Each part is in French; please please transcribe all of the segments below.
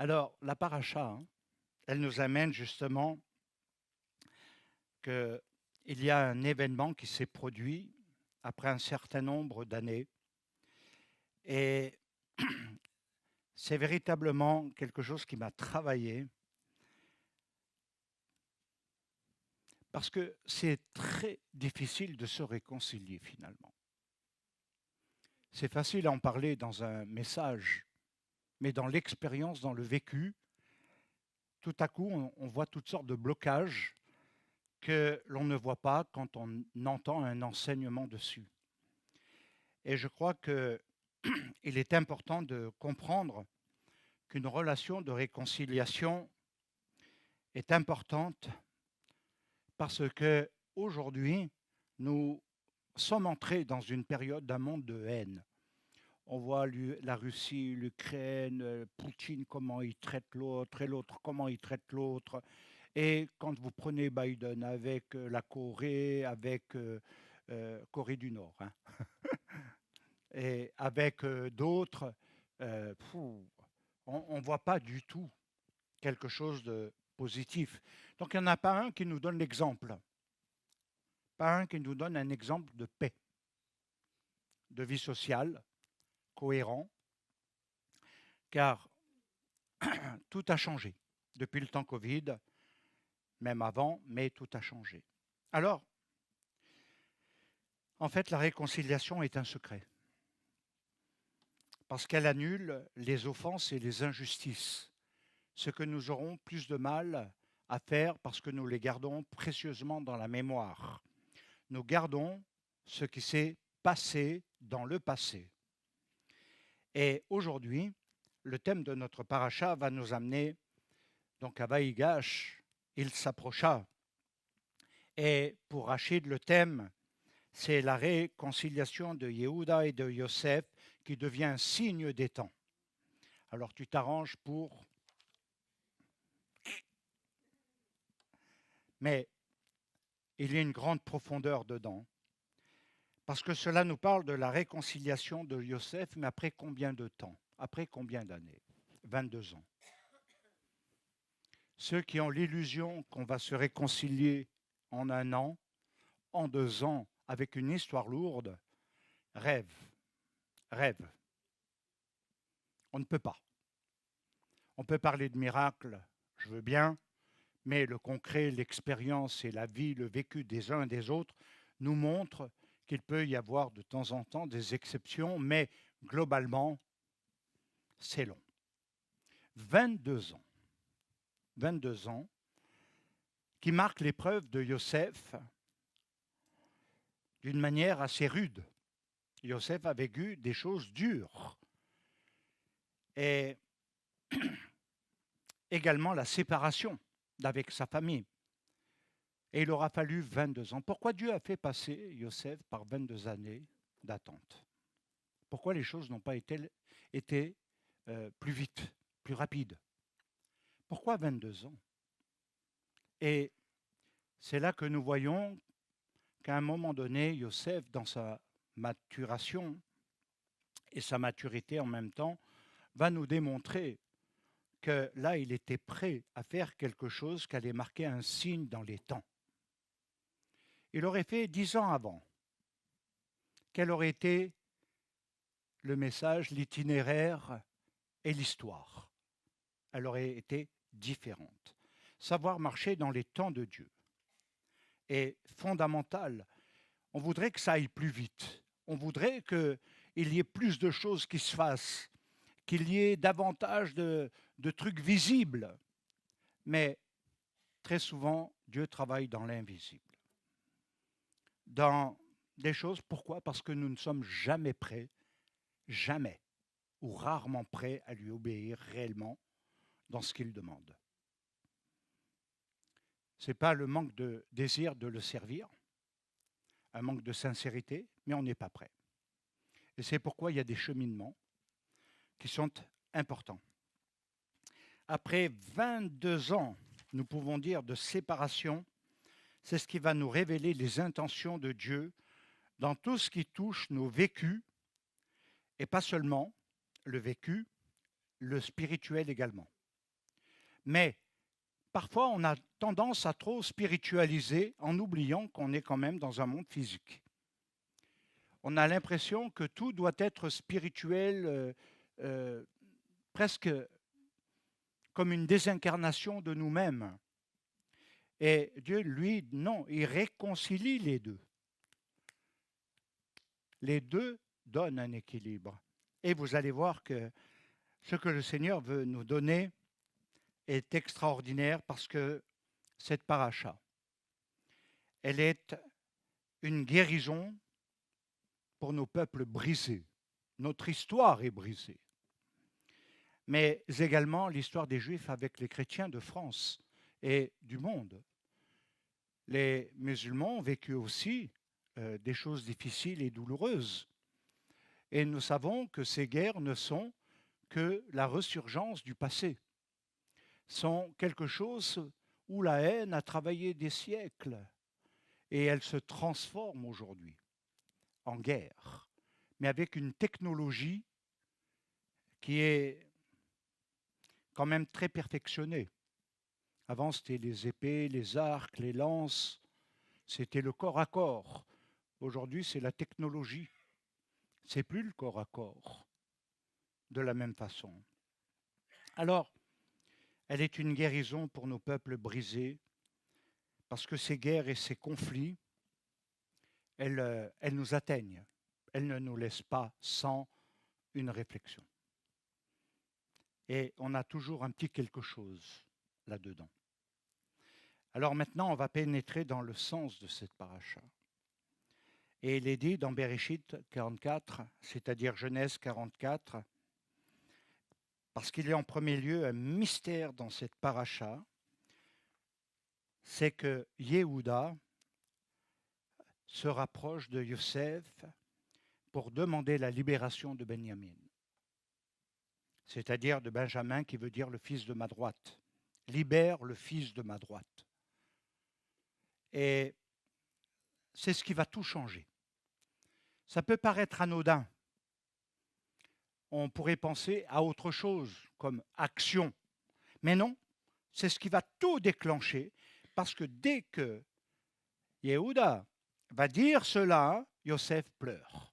Alors, la paracha, elle nous amène justement qu'il y a un événement qui s'est produit après un certain nombre d'années et c'est véritablement quelque chose qui m'a travaillé parce que c'est très difficile de se réconcilier finalement. C'est facile à en parler dans un message, mais dans l'expérience, dans le vécu, tout à coup, on voit toutes sortes de blocages que l'on ne voit pas quand on entend un enseignement dessus. Et je crois qu'il est important de comprendre qu'une relation de réconciliation est importante parce que aujourd'hui, nous sommes entrés dans une période d'un monde de haine. On voit la Russie, l'Ukraine, Poutine, comment il traite l'autre, et l'autre, comment il traite l'autre. Et quand vous prenez Biden avec la Corée, avec Corée du Nord, et avec d'autres, on ne voit pas du tout quelque chose de positif. Donc il n'y en a pas un qui nous donne l'exemple, pas un qui nous donne un exemple de paix, de vie sociale, cohérent, car tout a changé depuis le temps Covid, même avant, mais tout a changé. Alors, en fait, la réconciliation est un secret, parce qu'elle annule les offenses et les injustices, ce que nous aurons plus de mal à faire parce que nous les gardons précieusement dans la mémoire. Nous gardons ce qui s'est passé dans le passé. Et aujourd'hui, le thème de notre paracha va nous amener donc à Vaïgash, il s'approcha. Et pour Rachid, le thème, c'est la réconciliation de Yehuda et de Yosef qui devient un signe des temps. Alors tu t'arranges pour... Mais il y a une grande profondeur dedans, parce que cela nous parle de la réconciliation de Yosef, mais après combien de temps? Après combien d'années? 22 ans. Ceux qui ont l'illusion qu'on va se réconcilier en un an, en 2 ans, avec une histoire lourde, rêvent, rêvent. On ne peut pas. On peut parler de miracles, je veux bien, mais le concret, l'expérience et la vie, le vécu des uns et des autres nous montrent qu'il peut y avoir de temps en temps des exceptions, mais globalement, c'est long. 22 ans. 22 ans qui marquent l'épreuve de Yosef d'une manière assez rude. Yosef a vécu des choses dures. Et également la séparation d'avec sa famille. Et il aura fallu 22 ans. Pourquoi Dieu a fait passer Yosef par 22 années d'attente? Pourquoi les choses n'ont pas été plus vite, plus rapides? Pourquoi 22 ans? Et c'est là que nous voyons qu'à un moment donné, Yosef, dans sa maturation et sa maturité en même temps, va nous démontrer que là, il était prêt à faire quelque chose qui allait marquer un signe dans les temps. Il aurait fait 10 ans avant. Quel aurait été le message, l'itinéraire et l'histoire? Elle aurait été différente. Savoir marcher dans les temps de Dieu est fondamental. On voudrait que ça aille plus vite. On voudrait qu'il y ait plus de choses qui se fassent, qu'il y ait davantage de trucs visibles. Mais très souvent, Dieu travaille dans l'invisible. Dans des choses, pourquoi? Parce que nous ne sommes jamais prêts, jamais, ou rarement prêts à lui obéir réellement dans ce qu'il demande. Ce n'est pas le manque de désir de le servir, un manque de sincérité, mais on n'est pas prêt. Et c'est pourquoi il y a des cheminements qui sont importants. Après 22 ans, nous pouvons dire, de séparation, c'est ce qui va nous révéler les intentions de Dieu dans tout ce qui touche nos vécus, et pas seulement le vécu, le spirituel également. Mais parfois, on a tendance à trop spiritualiser en oubliant qu'on est quand même dans un monde physique. On a l'impression que tout doit être spirituel, presque comme une désincarnation de nous-mêmes. Et Dieu, lui, non, il réconcilie les deux. Les deux donnent un équilibre. Et vous allez voir que ce que le Seigneur veut nous donner est extraordinaire parce que cette paracha, elle est une guérison pour nos peuples brisés. Notre histoire est brisée. Mais également l'histoire des Juifs avec les chrétiens de France et du monde. Les musulmans ont vécu aussi des choses difficiles et douloureuses. Et nous savons que ces guerres ne sont que la ressurgence du passé, sont quelque chose où la haine a travaillé des siècles et elle se transforme aujourd'hui en guerre, mais avec une technologie qui est quand même très perfectionnée. Avant, c'était les épées, les arcs, les lances, c'était le corps à corps. Aujourd'hui, c'est la technologie. C'est plus le corps à corps de la même façon. Alors, elle est une guérison pour nos peuples brisés, parce que ces guerres et ces conflits, elles nous atteignent. Elles ne nous laissent pas sans une réflexion. Et on a toujours un petit quelque chose là-dedans. Alors maintenant, on va pénétrer dans le sens de cette paracha. Et il est dit dans Bereshit 44, c'est-à-dire Genèse 44, parce qu'il y a en premier lieu un mystère dans cette paracha, c'est que Yehuda se rapproche de Yosef pour demander la libération de Benjamin, c'est-à-dire de Benjamin qui veut dire le fils de ma droite. Libère le fils de ma droite. Et c'est ce qui va tout changer. Ça peut paraître anodin. On pourrait penser à autre chose comme action. Mais non, c'est ce qui va tout déclencher parce que dès que Yehuda va dire cela, Yosef pleure.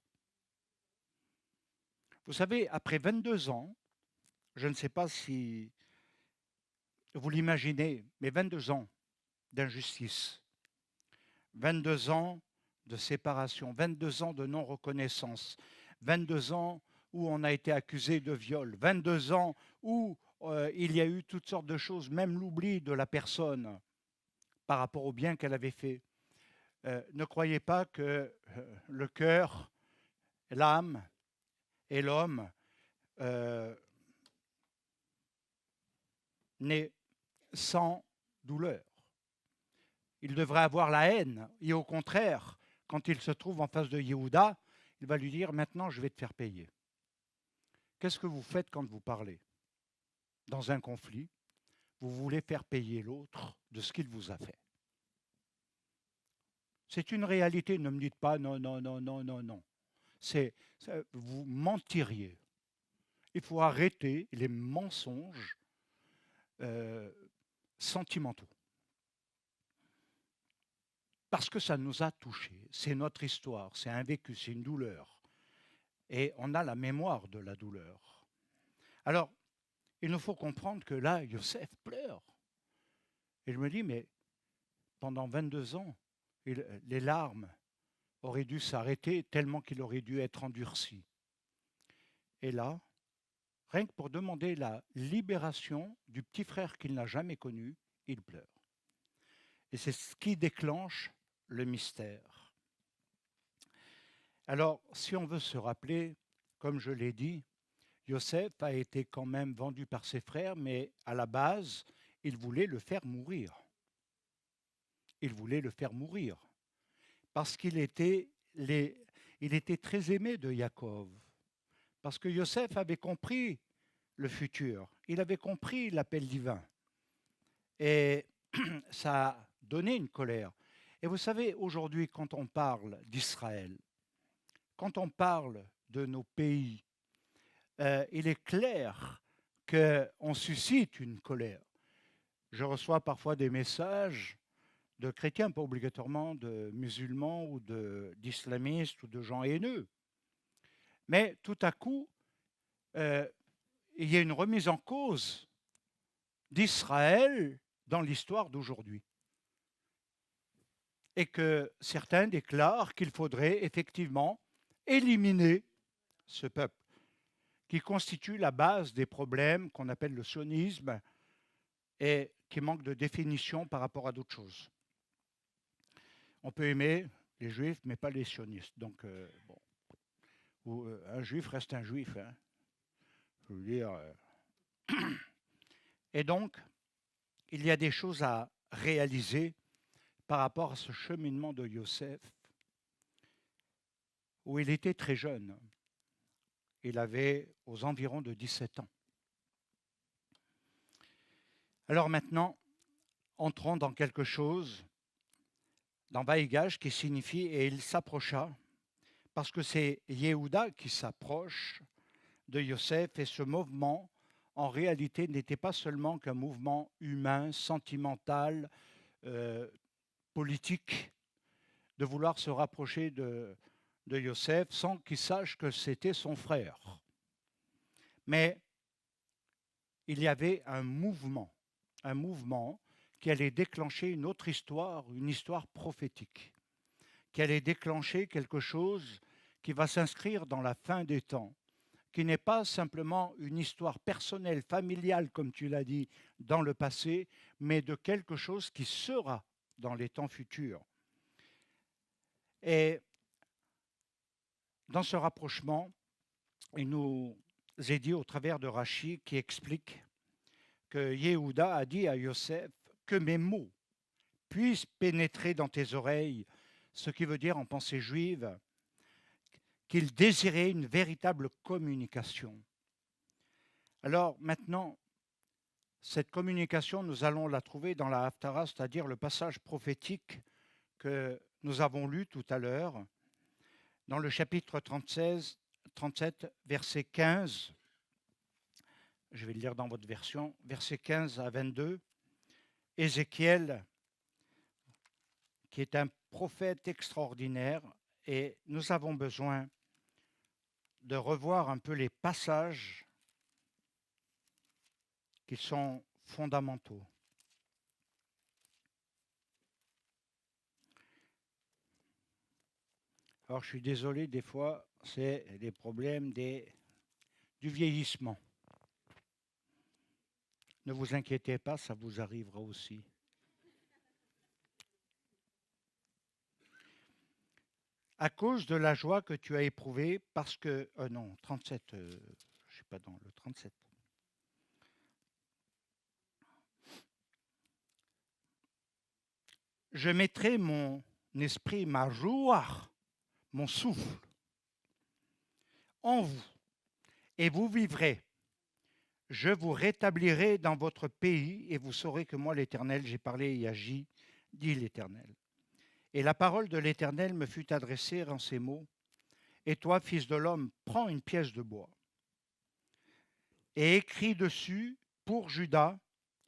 Vous savez, après 22 ans, je ne sais pas si vous l'imaginez, mais 22 ans d'injustice, 22 ans de séparation, 22 ans de non-reconnaissance, 22 ans où on a été accusé de viol, 22 ans où il y a eu toutes sortes de choses, même l'oubli de la personne par rapport au bien qu'elle avait fait. Ne croyez pas que le cœur, l'âme et l'homme n'est sans douleur. Il devrait avoir la haine. Et au contraire, quand il se trouve en face de Yehuda, il va lui dire, maintenant je vais te faire payer. Qu'est-ce que vous faites quand vous parlez? Dans un conflit, vous voulez faire payer l'autre de ce qu'il vous a fait. C'est une réalité, ne me dites pas non, non, non, non, non, non. Vous mentiriez. Il faut arrêter les mensonges sentimentaux. Parce que ça nous a touchés. C'est notre histoire, c'est un vécu, c'est une douleur. Et on a la mémoire de la douleur. Alors, il nous faut comprendre que là, Yosef pleure. Et je me dis, mais pendant 22 ans, les larmes auraient dû s'arrêter tellement qu'il aurait dû être endurci. Et là, rien que pour demander la libération du petit frère qu'il n'a jamais connu, il pleure. Et c'est ce qui déclenche le mystère. Alors, si on veut se rappeler, comme je l'ai dit, Yosef a été quand même vendu par ses frères, mais à la base, il voulait le faire mourir. Il voulait le faire mourir. Parce qu'il était, il était très aimé de Jacob. Parce que Yosef avait compris le futur. Il avait compris l'appel divin. Et ça a donné une colère. Et vous savez, aujourd'hui, quand on parle d'Israël, quand on parle de nos pays, il est clair qu'on suscite une colère. Je reçois parfois des messages de chrétiens, pas obligatoirement de musulmans ou d'islamistes ou de gens haineux. Mais tout à coup, euh, il y a une remise en cause d'Israël dans l'histoire d'aujourd'hui. Et que certains déclarent qu'il faudrait effectivement éliminer ce peuple, qui constitue la base des problèmes qu'on appelle le sionisme et qui manque de définition par rapport à d'autres choses. On peut aimer les juifs, mais pas les sionistes. Donc, bon. Un juif reste un juif. Hein. Je veux dire. Et donc, il y a des choses à réaliser par rapport à ce cheminement de Yosef, où il était très jeune. Il avait aux environs de 17 ans. Alors maintenant, entrons dans quelque chose, dans Vaïgash, qui signifie « et il s'approcha », parce que c'est Yehuda qui s'approche de Yosef, et ce mouvement, en réalité, n'était pas seulement qu'un mouvement humain, sentimental, politique, de vouloir se rapprocher de Yosef sans qu'il sache que c'était son frère. Mais il y avait un mouvement qui allait déclencher une autre histoire, une histoire prophétique, qui allait déclencher quelque chose qui va s'inscrire dans la fin des temps, qui n'est pas simplement une histoire personnelle, familiale, comme tu l'as dit, dans le passé, mais de quelque chose qui sera dans les temps futurs. Et dans ce rapprochement, il nous est dit au travers de Rachi qui explique que Yehuda a dit à Yosef que mes mots puissent pénétrer dans tes oreilles, ce qui veut dire en pensée juive qu'il désirait une véritable communication. Alors maintenant, cette communication, nous allons la trouver dans la Haftara, c'est-à-dire le passage prophétique que nous avons lu tout à l'heure, dans le chapitre 37, verset 15. Je vais le lire dans votre version, verset 15 à 22. Ézéchiel, qui est un prophète extraordinaire, et nous avons besoin de revoir un peu les passages qui sont fondamentaux. Alors je suis désolé, des fois, c'est les problèmes du vieillissement. Ne vous inquiétez pas, ça vous arrivera aussi. À cause de la joie que tu as éprouvée, parce que... non, 37, je ne suis pas dans le 37. Je mettrai mon esprit, ma joie, mon souffle, en vous, et vous vivrez. Je vous rétablirai dans votre pays, et vous saurez que moi, l'Éternel, j'ai parlé et agi, dit l'Éternel. Et la parole de l'Éternel me fut adressée en ces mots. Et toi, fils de l'homme, prends une pièce de bois et écris dessus pour Juda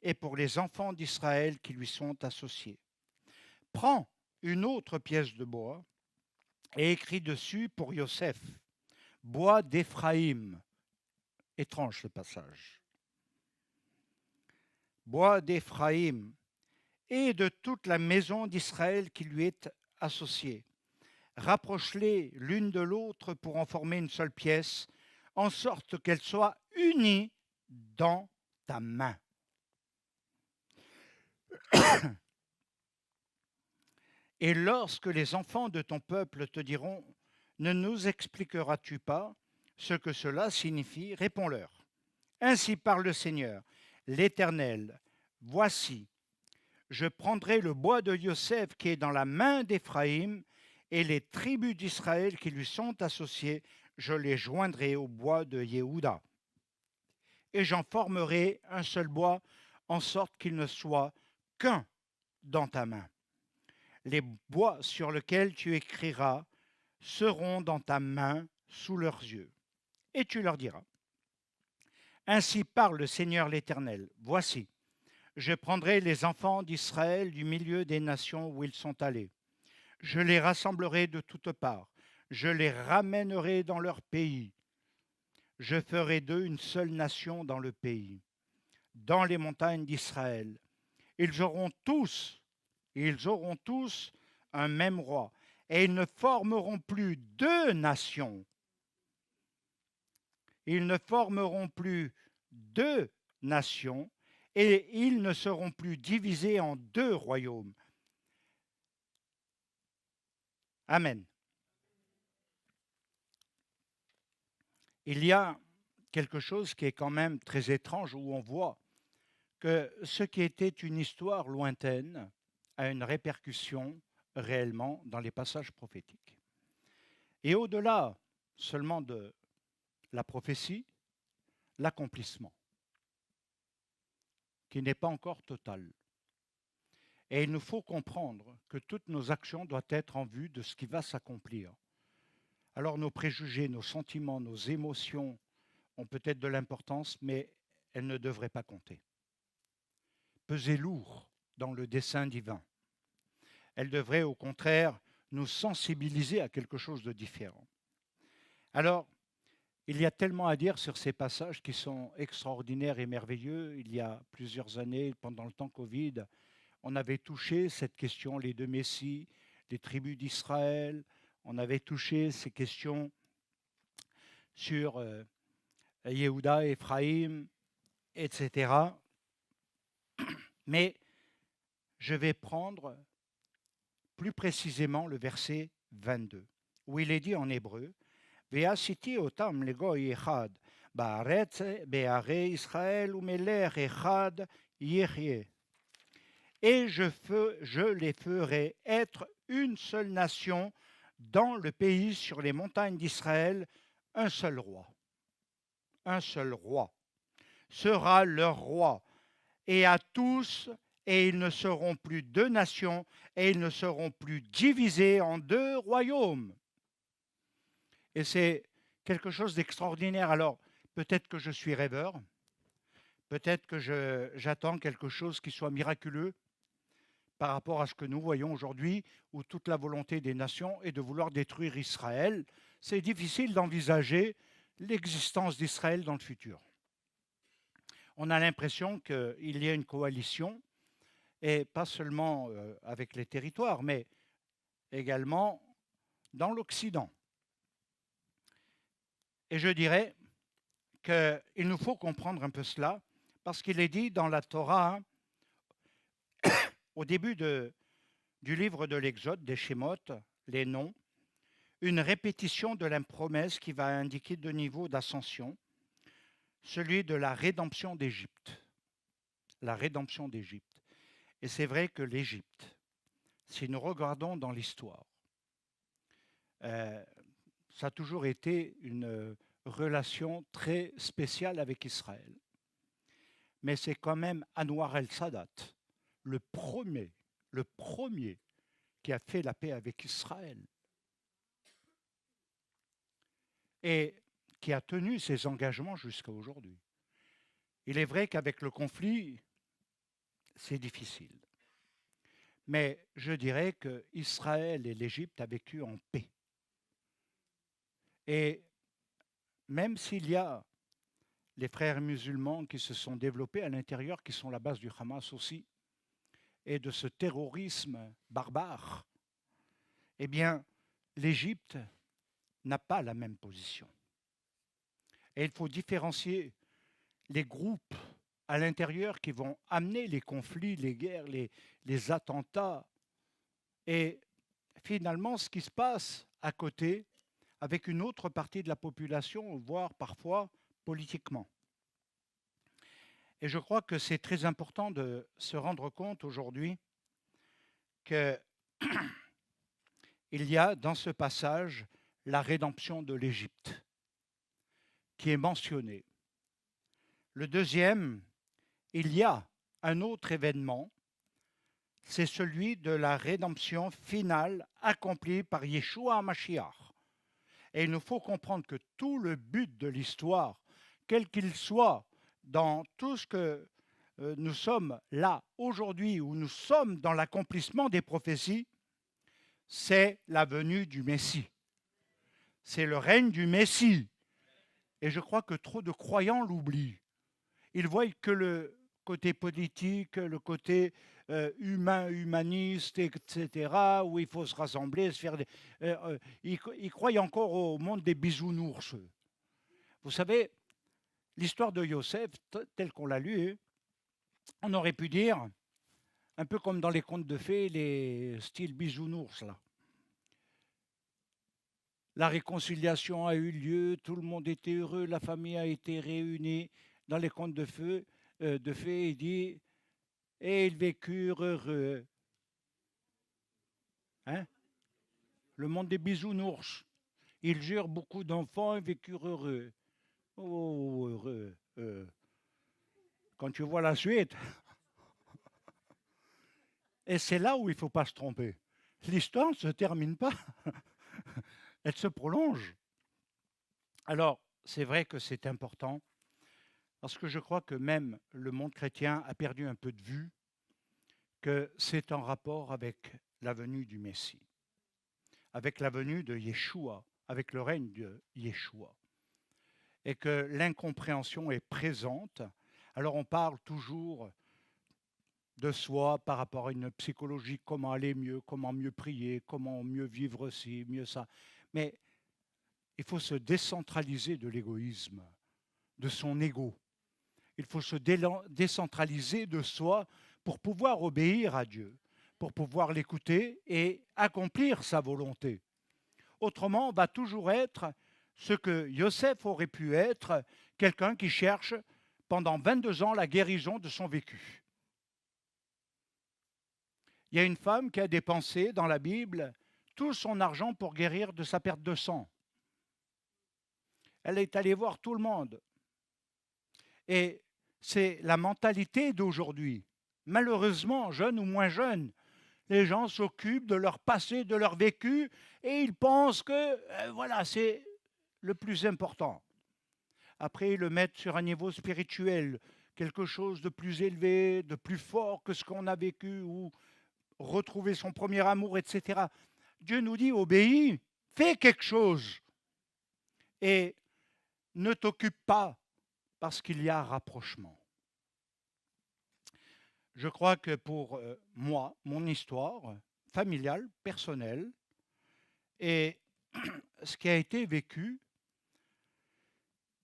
et pour les enfants d'Israël qui lui sont associés. Prends une autre pièce de bois et écris dessus pour Yosef, bois d'Éphraïm. Étrange ce passage. Bois d'Éphraïm et de toute la maison d'Israël qui lui est associée. Rapproche-les l'une de l'autre pour en former une seule pièce, en sorte qu'elles soient unies dans ta main. Et lorsque les enfants de ton peuple te diront, ne nous expliqueras-tu pas ce que cela signifie? Réponds-leur. Ainsi parle le Seigneur, l'Éternel. Voici, je prendrai le bois de Yosef qui est dans la main d'Éphraïm et les tribus d'Israël qui lui sont associées, je les joindrai au bois de Yehuda. Et j'en formerai un seul bois, en sorte qu'il ne soit qu'un dans ta main. Les bois sur lesquels tu écriras seront dans ta main sous leurs yeux. Et tu leur diras, ainsi parle le Seigneur l'Éternel, voici, Je prendrai les enfants d'Israël du milieu des nations où ils sont allés. Je les rassemblerai de toutes parts. Je les ramènerai dans leur pays. Je ferai d'eux une seule nation dans le pays, dans les montagnes d'Israël. Ils ils auront tous un même roi, et ils ne formeront plus deux nations. Ils ne formeront plus deux nations, et ils ne seront plus divisés en deux royaumes. Amen. Il y a quelque chose qui est quand même très étrange où on voit que ce qui était une histoire lointaine a une répercussion réellement dans les passages prophétiques. Et au-delà seulement de la prophétie, l'accomplissement, qui n'est pas encore total. Et il nous faut comprendre que toutes nos actions doivent être en vue de ce qui va s'accomplir. Alors nos préjugés, nos sentiments, nos émotions ont peut-être de l'importance, mais elles ne devraient pas compter. Peser lourd dans le dessein divin. Elles devraient au contraire nous sensibiliser à quelque chose de différent. Alors, il y a tellement à dire sur ces passages qui sont extraordinaires et merveilleux. Il y a plusieurs années, pendant le temps Covid, on avait touché cette question, les deux Messies, les tribus d'Israël. On avait touché ces questions sur Yehuda, Éphraïm, etc. Mais je vais prendre plus précisément le verset 22, où il est dit en hébreu Ve'asiti otam legoy echad ba'aretz be'arei Israël umelech echad yechye. Et je les ferai être une seule nation dans le pays sur les montagnes d'Israël, un seul roi. Un seul roi sera leur roi, et à tous, et ils ne seront plus deux nations, et ils ne seront plus divisés en deux royaumes. Et c'est quelque chose d'extraordinaire. Alors, peut-être que je suis rêveur, peut-être que j'attends quelque chose qui soit miraculeux par rapport à ce que nous voyons aujourd'hui, où toute la volonté des nations est de vouloir détruire Israël. C'est difficile d'envisager l'existence d'Israël dans le futur. On a l'impression qu'il y a une coalition, et pas seulement avec les territoires, mais également dans l'Occident. Et je dirais qu'il nous faut comprendre un peu cela, parce qu'il est dit dans la Torah, au début du livre de l'Exode, des Shemot, les noms, une répétition de la promesse qui va indiquer deux niveaux d'ascension, celui de la rédemption d'Égypte. La rédemption d'Égypte. Et c'est vrai que l'Égypte, si nous regardons dans l'histoire, ça a toujours été une relation très spéciale avec Israël. Mais c'est quand même Anwar el-Sadat, le premier qui a fait la paix avec Israël et qui a tenu ses engagements jusqu'à aujourd'hui. Il est vrai qu'avec le conflit, c'est difficile. Mais je dirais qu'Israël et l'Égypte ont vécu en paix. Et même s'il y a les frères musulmans qui se sont développés à l'intérieur, qui sont la base du Hamas aussi, et de ce terrorisme barbare, eh bien, l'Égypte n'a pas la même position. Et il faut différencier les groupes à l'intérieur qui vont amener les conflits, les guerres, les attentats, et finalement ce qui se passe à côté avec une autre partie de la population, voire parfois politiquement. Et je crois que c'est très important de se rendre compte aujourd'hui qu'il y a dans ce passage la rédemption de l'Égypte qui est mentionnée. Le deuxième, il y a un autre événement, c'est celui de la rédemption finale accomplie par Yeshua HaMashiach. Et il nous faut comprendre que tout le but de l'histoire, quel qu'il soit, dans tout ce que nous sommes là aujourd'hui, où nous sommes dans l'accomplissement des prophéties, c'est la venue du Messie. C'est le règne du Messie. Et je crois que trop de croyants l'oublient. Ils voient que le côté politique, le côté humain, humaniste, etc., où il faut se rassembler, se faire des... ils croient encore au monde des bisounours. Vous savez, l'histoire de Yosef, telle qu'on l'a lue, on aurait pu dire, un peu comme dans les contes de fées, les styles bisounours, là. La réconciliation a eu lieu, tout le monde était heureux, la famille a été réunie. Dans les contes de fées, il dit « Et ils vécurent heureux ». Hein? Le monde des bisounours. Ils eurent beaucoup d'enfants et vécurent heureux. Oh, heureux. Quand tu vois la suite, et c'est là où il ne faut pas se tromper. L'histoire ne se termine pas, elle se prolonge. Alors, c'est vrai que c'est important, parce que je crois que même le monde chrétien a perdu un peu de vue que c'est en rapport avec la venue du Messie, avec la venue de Yeshua, avec le règne de Yeshua, et que l'incompréhension est présente. Alors on parle toujours de soi par rapport à une psychologie, comment aller mieux, comment mieux prier, comment mieux vivre ci, mieux ça. Mais il faut se décentraliser de l'égoïsme, de son ego. Il faut se décentraliser de soi pour pouvoir obéir à Dieu, pour pouvoir l'écouter et accomplir sa volonté. Autrement, on va toujours être ce que Yosef aurait pu être, quelqu'un qui cherche pendant 22 ans la guérison de son vécu. Il y a une femme qui a dépensé dans la Bible tout son argent pour guérir de sa perte de sang. Elle est allée voir tout le monde. Et c'est la mentalité d'aujourd'hui. Malheureusement, jeunes ou moins jeunes, les gens s'occupent de leur passé, de leur vécu, et ils pensent que voilà, c'est le plus important. Après, ils le mettent sur un niveau spirituel, quelque chose de plus élevé, de plus fort que ce qu'on a vécu, ou retrouver son premier amour, etc. Dieu nous dit, obéis, fais quelque chose, et ne t'occupe pas, parce qu'il y a rapprochement. Je crois que pour moi, mon histoire familiale, personnelle, et ce qui a été vécu,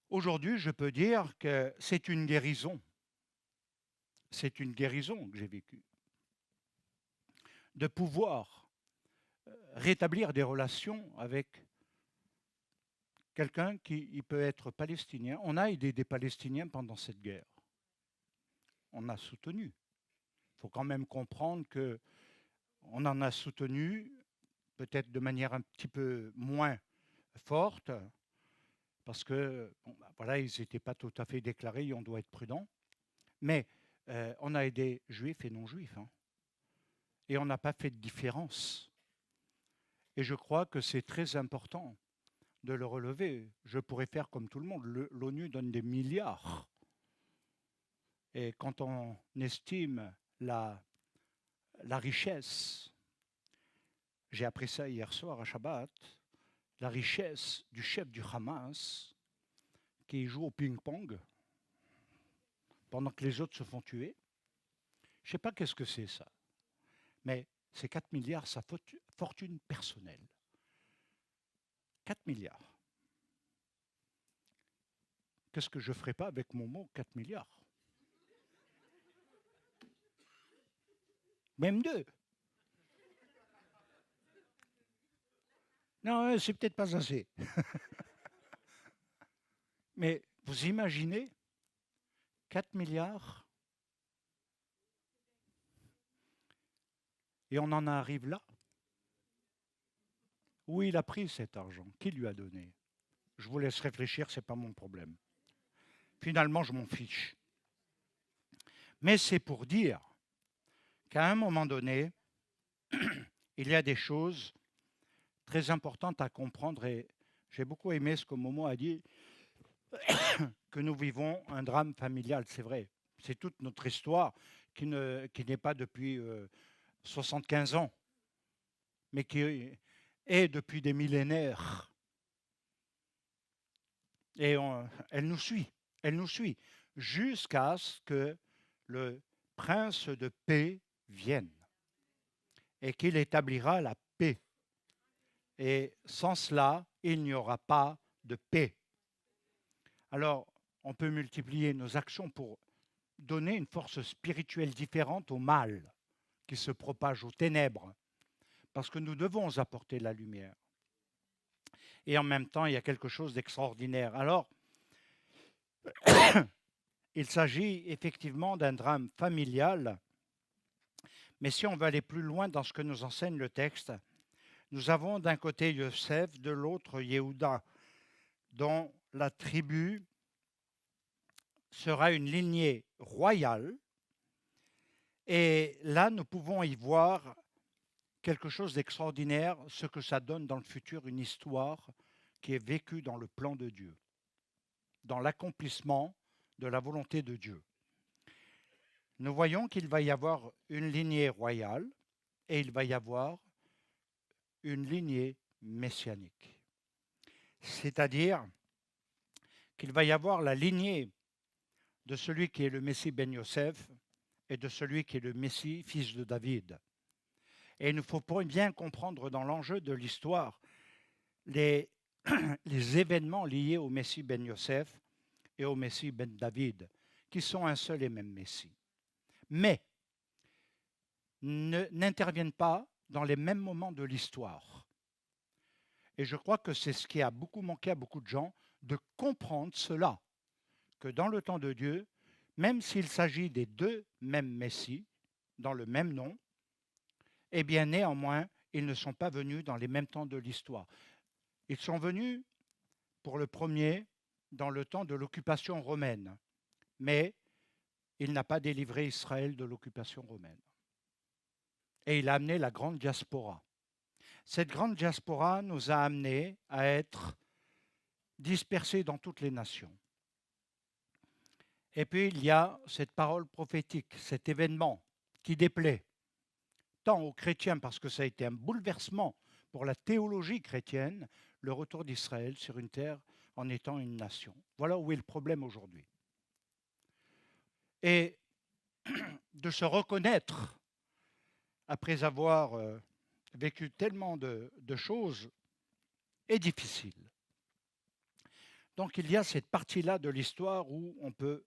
aujourd'hui, je peux dire que c'est une guérison. C'est une guérison que j'ai vécue. De pouvoir rétablir des relations avec quelqu'un qui peut être palestinien. On a aidé des Palestiniens pendant cette guerre. On a soutenu. Il faut quand même comprendre qu'on en a soutenu peut-être de manière un petit peu moins forte, parce que bon, voilà, ils n'étaient pas tout à fait déclarés, et on doit être prudent. Mais on a aidé juifs et non-juifs. Hein. Et on n'a pas fait de différence. Et je crois que c'est très important de le relever. Je pourrais faire comme tout le monde. L'ONU donne des milliards. Et quand on estime la richesse, j'ai appris ça hier soir à Shabbat, la richesse du chef du Hamas qui joue au ping-pong pendant que les autres se font tuer. Je ne sais pas qu'est-ce que c'est ça, mais c'est 4 milliards, sa fortune personnelle. 4 milliards. Qu'est-ce que je ne ferais pas avec mon mot 4 milliards? Même 2. Non, c'est peut-être pas assez. Mais vous imaginez 4 milliards et on en arrive là? Où il a pris cet argent? Qui lui a donné? Je vous laisse réfléchir, ce n'est pas mon problème. Finalement, je m'en fiche. Mais c'est pour dire qu'à un moment donné, il y a des choses très importantes à comprendre et j'ai beaucoup aimé ce que Momo a dit, que nous vivons un drame familial, c'est vrai. C'est toute notre histoire qui n'est pas depuis 75 ans, mais qui est depuis des millénaires. Et elle nous suit, jusqu'à ce que le prince de paix vienne et qu'il établira la paix. Et sans cela, il n'y aura pas de paix. Alors, on peut multiplier nos actions pour donner une force spirituelle différente au mal qui se propage aux ténèbres, parce que nous devons apporter la lumière. Et en même temps, il y a quelque chose d'extraordinaire. Alors, il s'agit effectivement d'un drame familial, mais si on veut aller plus loin dans ce que nous enseigne le texte, nous avons d'un côté Yosef, de l'autre Yehuda, dont la tribu sera une lignée royale. Et là, nous pouvons y voir quelque chose d'extraordinaire, ce que ça donne dans le futur, une histoire qui est vécue dans le plan de Dieu, dans l'accomplissement de la volonté de Dieu. Nous voyons qu'il va y avoir une lignée royale et il va y avoir une lignée messianique. C'est-à-dire qu'il va y avoir la lignée de celui qui est le Messie Ben Yosef et de celui qui est le Messie, fils de David. Et il nous faut bien comprendre dans l'enjeu de l'histoire les événements liés au Messie Ben Yosef et au Messie Ben David, qui sont un seul et même Messie. Mais n'interviennent pas dans les mêmes moments de l'histoire. Et je crois que c'est ce qui a beaucoup manqué à beaucoup de gens, de comprendre cela, que dans le temps de Dieu, même s'il s'agit des deux mêmes Messies, dans le même nom, eh bien néanmoins, ils ne sont pas venus dans les mêmes temps de l'histoire. Ils sont venus, pour le premier, dans le temps de l'occupation romaine, mais il n'a pas délivré Israël de l'occupation romaine. Et il a amené la grande diaspora. Cette grande diaspora nous a amenés à être dispersés dans toutes les nations. Et puis il y a cette parole prophétique, cet événement qui déplaît tant aux chrétiens parce que ça a été un bouleversement pour la théologie chrétienne, le retour d'Israël sur une terre en étant une nation. Voilà où est le problème aujourd'hui. Et de se reconnaître après avoir vécu tellement de choses est difficile. Donc il y a cette partie-là de l'histoire où on peut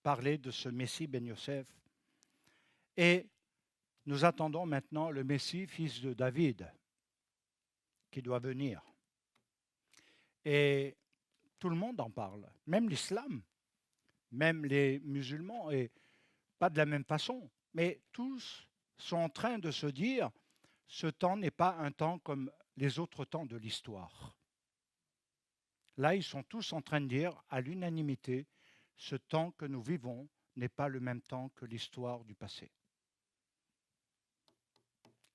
parler de ce Messie Ben Yosef. Et nous attendons maintenant le Messie, fils de David, qui doit venir. Et tout le monde en parle, même l'islam, même les musulmans, et pas de la même façon, mais tous sont en train de se dire, ce temps n'est pas un temps comme les autres temps de l'histoire. Là, ils sont tous en train de dire, à l'unanimité, ce temps que nous vivons n'est pas le même temps que l'histoire du passé.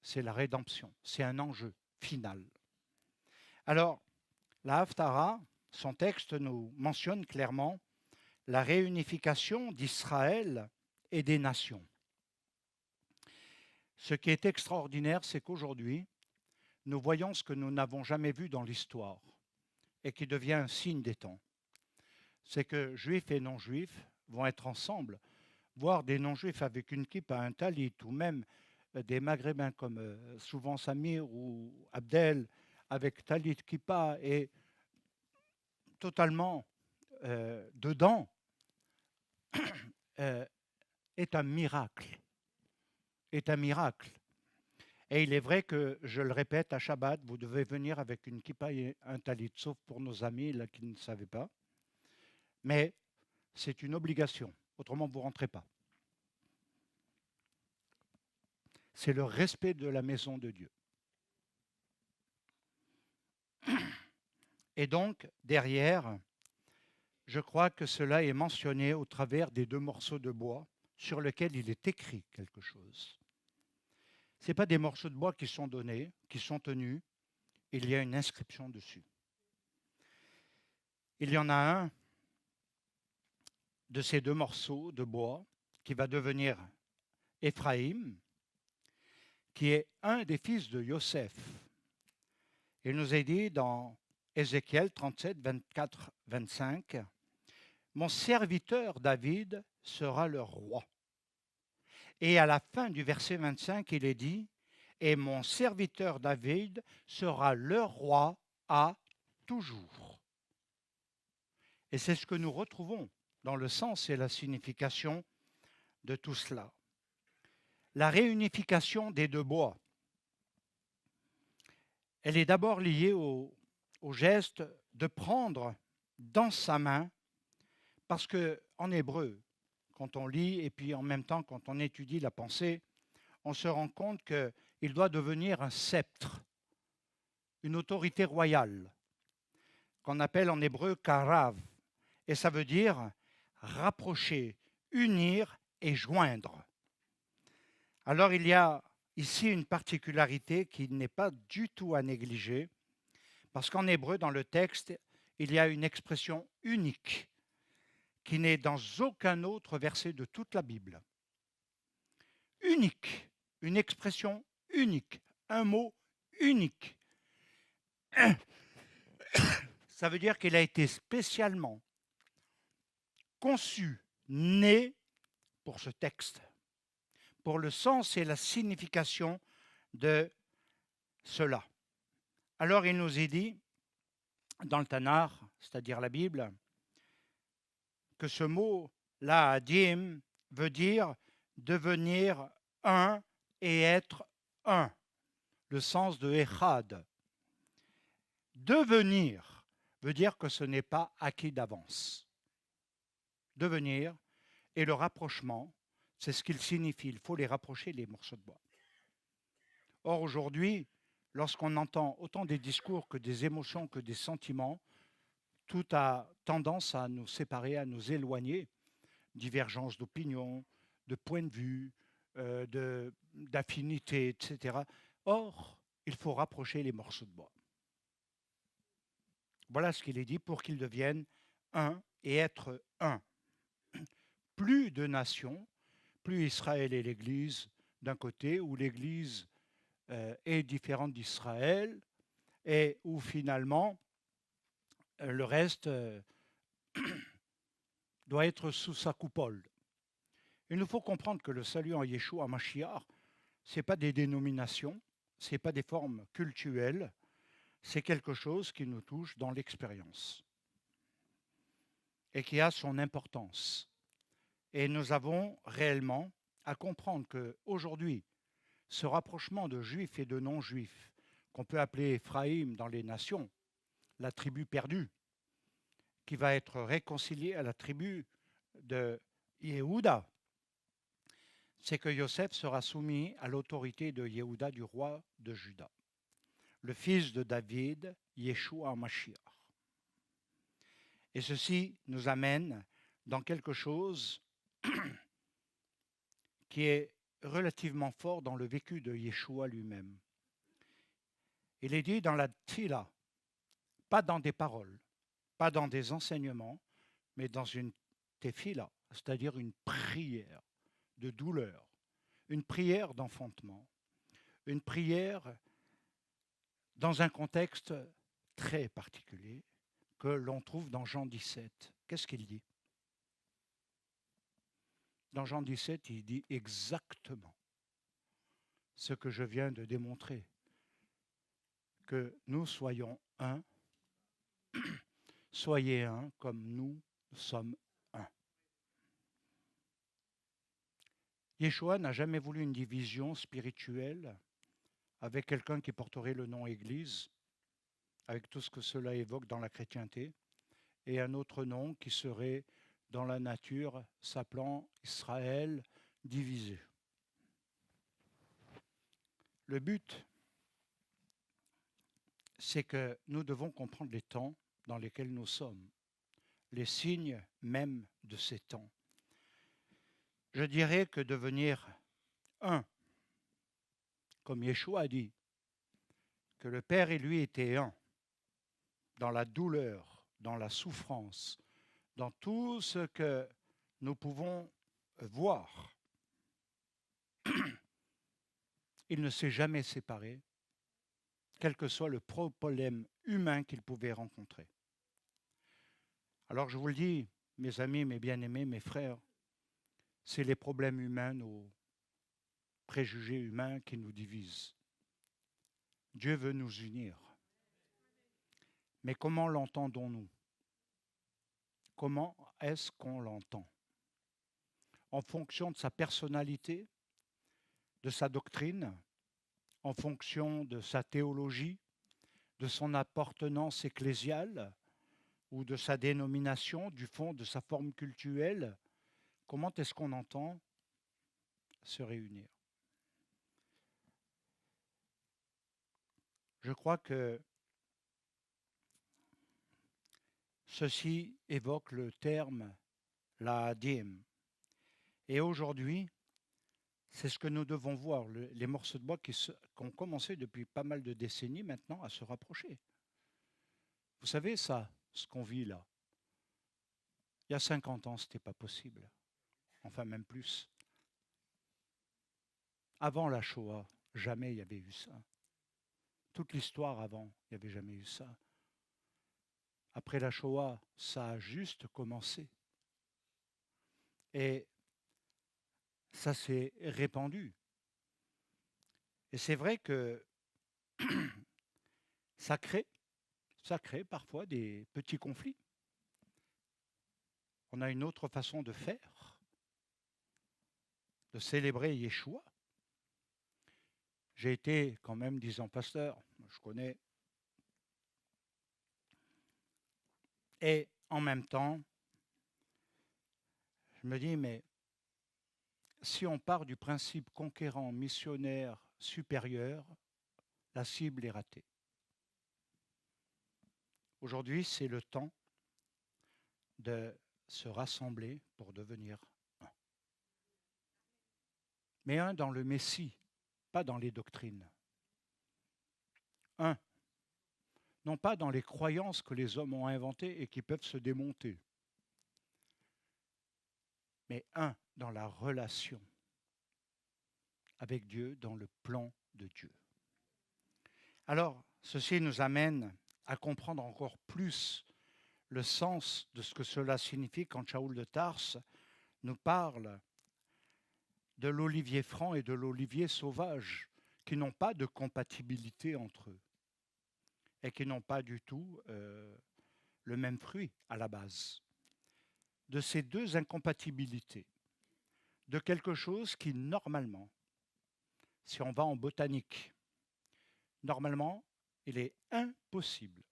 C'est la rédemption, c'est un enjeu final. Alors, la Haftara, son texte nous mentionne clairement la réunification d'Israël et des nations. Ce qui est extraordinaire, c'est qu'aujourd'hui, nous voyons ce que nous n'avons jamais vu dans l'histoire et qui devient un signe des temps. C'est que juifs et non-juifs vont être ensemble, voire des non-juifs avec une kippa, un talit, ou même des maghrébins comme souvent Samir ou Abdel avec talit, kippa et totalement dedans est un miracle. Est un miracle. Et il est vrai que, je le répète, à Shabbat, vous devez venir avec une kippa et un talit, sauf pour nos amis là, qui ne savaient pas. Mais c'est une obligation, autrement vous ne rentrez pas. C'est le respect de la maison de Dieu. Et donc, derrière, je crois que cela est mentionné au travers des deux morceaux de bois sur lesquels il est écrit quelque chose. Ce n'est pas des morceaux de bois qui sont donnés, qui sont tenus, il y a une inscription dessus. Il y en a un de ces deux morceaux de bois qui va devenir Éphraïm, qui est un des fils de Yosef. Il nous est dit dans Ézéchiel 37, 24, 25, « Mon serviteur David sera leur roi. » Et à la fin du verset 25, il est dit, « Et mon serviteur David sera leur roi à toujours. » Et c'est ce que nous retrouvons dans le sens et la signification de tout cela. La réunification des deux bois, elle est d'abord liée au geste de prendre dans sa main, parce qu'en hébreu, quand on lit et puis en même temps quand on étudie la pensée, on se rend compte qu'il doit devenir un sceptre, une autorité royale, qu'on appelle en hébreu karav, et ça veut dire rapprocher, unir et joindre. Alors il y a ici une particularité qui n'est pas du tout à négliger, parce qu'en hébreu, dans le texte, il y a une expression unique qui n'est dans aucun autre verset de toute la Bible. Unique, une expression unique, un mot unique. Ça veut dire qu'il a été spécialement conçu, né pour ce texte, pour le sens et la signification de cela. Alors il nous est dit, dans le Tanakh, c'est-à-dire la Bible, que ce mot, la'adim, veut dire devenir un et être un, le sens de echad. Devenir veut dire que ce n'est pas acquis d'avance. Devenir et le rapprochement, c'est ce qu'il signifie. Il faut les rapprocher, les morceaux de bois. Or, aujourd'hui, lorsqu'on entend autant des discours que des émotions, que des sentiments, tout a tendance à nous séparer, à nous éloigner, divergence d'opinion, de point de vue, d'affinité, etc. Or, il faut rapprocher les morceaux de bois. Voilà ce qu'il est dit pour qu'ils deviennent un et être un. Plus de nations, plus Israël est l'Église d'un côté, où l'Église est différente d'Israël, et où finalement le reste doit être sous sa coupole. Il nous faut comprendre que le salut en Yeshua Mashiach, ce n'est pas des dénominations, ce n'est pas des formes cultuelles, c'est quelque chose qui nous touche dans l'expérience et qui a son importance. Et nous avons réellement à comprendre qu'aujourd'hui, ce rapprochement de juifs et de non-juifs, qu'on peut appeler Éphraïm dans les nations, la tribu perdue, qui va être réconciliée à la tribu de Yehuda, c'est que Yosef sera soumis à l'autorité de Yehuda, du roi de Juda, le fils de David, Yeshua Mashiach. Et ceci nous amène dans quelque chose qui est relativement fort dans le vécu de Yeshua lui-même. Il est dit dans la tfila, pas dans des paroles, pas dans des enseignements, mais dans une tefila, c'est-à-dire une prière de douleur, une prière d'enfantement, une prière dans un contexte très particulier que l'on trouve dans Jean 17. Qu'est-ce qu'il dit ? Dans Jean 17, il dit exactement ce que je viens de démontrer, que nous soyons un, soyez un comme nous sommes un. Yeshua n'a jamais voulu une division spirituelle avec quelqu'un qui porterait le nom Église, avec tout ce que cela évoque dans la chrétienté, et un autre nom qui serait dans la nature s'appelant Israël divisé. Le but, c'est que nous devons comprendre les temps dans lesquels nous sommes, les signes même de ces temps. Je dirais que devenir un, comme Yeshua a dit, que le Père et lui étaient un, dans la douleur, dans la souffrance, dans tout ce que nous pouvons voir. Il ne s'est jamais séparé, quel que soit le problème humain qu'il pouvait rencontrer. Alors je vous le dis, mes amis, mes bien-aimés, mes frères, c'est les problèmes humains, nos préjugés humains qui nous divisent. Dieu veut nous unir. Mais comment l'entendons-nous? Comment est-ce qu'on l'entend? En fonction de sa personnalité, de sa doctrine, en fonction de sa théologie, de son appartenance ecclésiale ou de sa dénomination, du fond de sa forme cultuelle, comment est-ce qu'on entend se réunir? Je crois que ceci évoque le terme la dîme. Et aujourd'hui, c'est ce que nous devons voir, les morceaux de bois qui ont commencé depuis pas mal de décennies maintenant à se rapprocher. Vous savez ça, ce qu'on vit là. Il y a 50 ans, ce n'était pas possible. Enfin, même plus. Avant la Shoah, jamais il y avait eu ça. Toute l'histoire avant, il n'y avait jamais eu ça. Après la Shoah, ça a juste commencé. Et ça s'est répandu. Et c'est vrai que ça crée parfois des petits conflits. On a une autre façon de faire, de célébrer Yeshua. J'ai été quand même 10 ans pasteur, je connais. Et en même temps, je me dis, mais si on part du principe conquérant, missionnaire, supérieur, la cible est ratée. Aujourd'hui, c'est le temps de se rassembler pour devenir un. Mais un dans le Messie, pas dans les doctrines. Un, non pas dans les croyances que les hommes ont inventées et qui peuvent se démonter, mais un dans la relation avec Dieu, dans le plan de Dieu. Alors, ceci nous amène à comprendre encore plus le sens de ce que cela signifie quand Shaoul de Tarse nous parle de l'olivier franc et de l'olivier sauvage, qui n'ont pas de compatibilité entre eux et qui n'ont pas du tout le même fruit à la base. De ces deux incompatibilités, de quelque chose qui normalement, si on va en botanique, normalement, il est impossible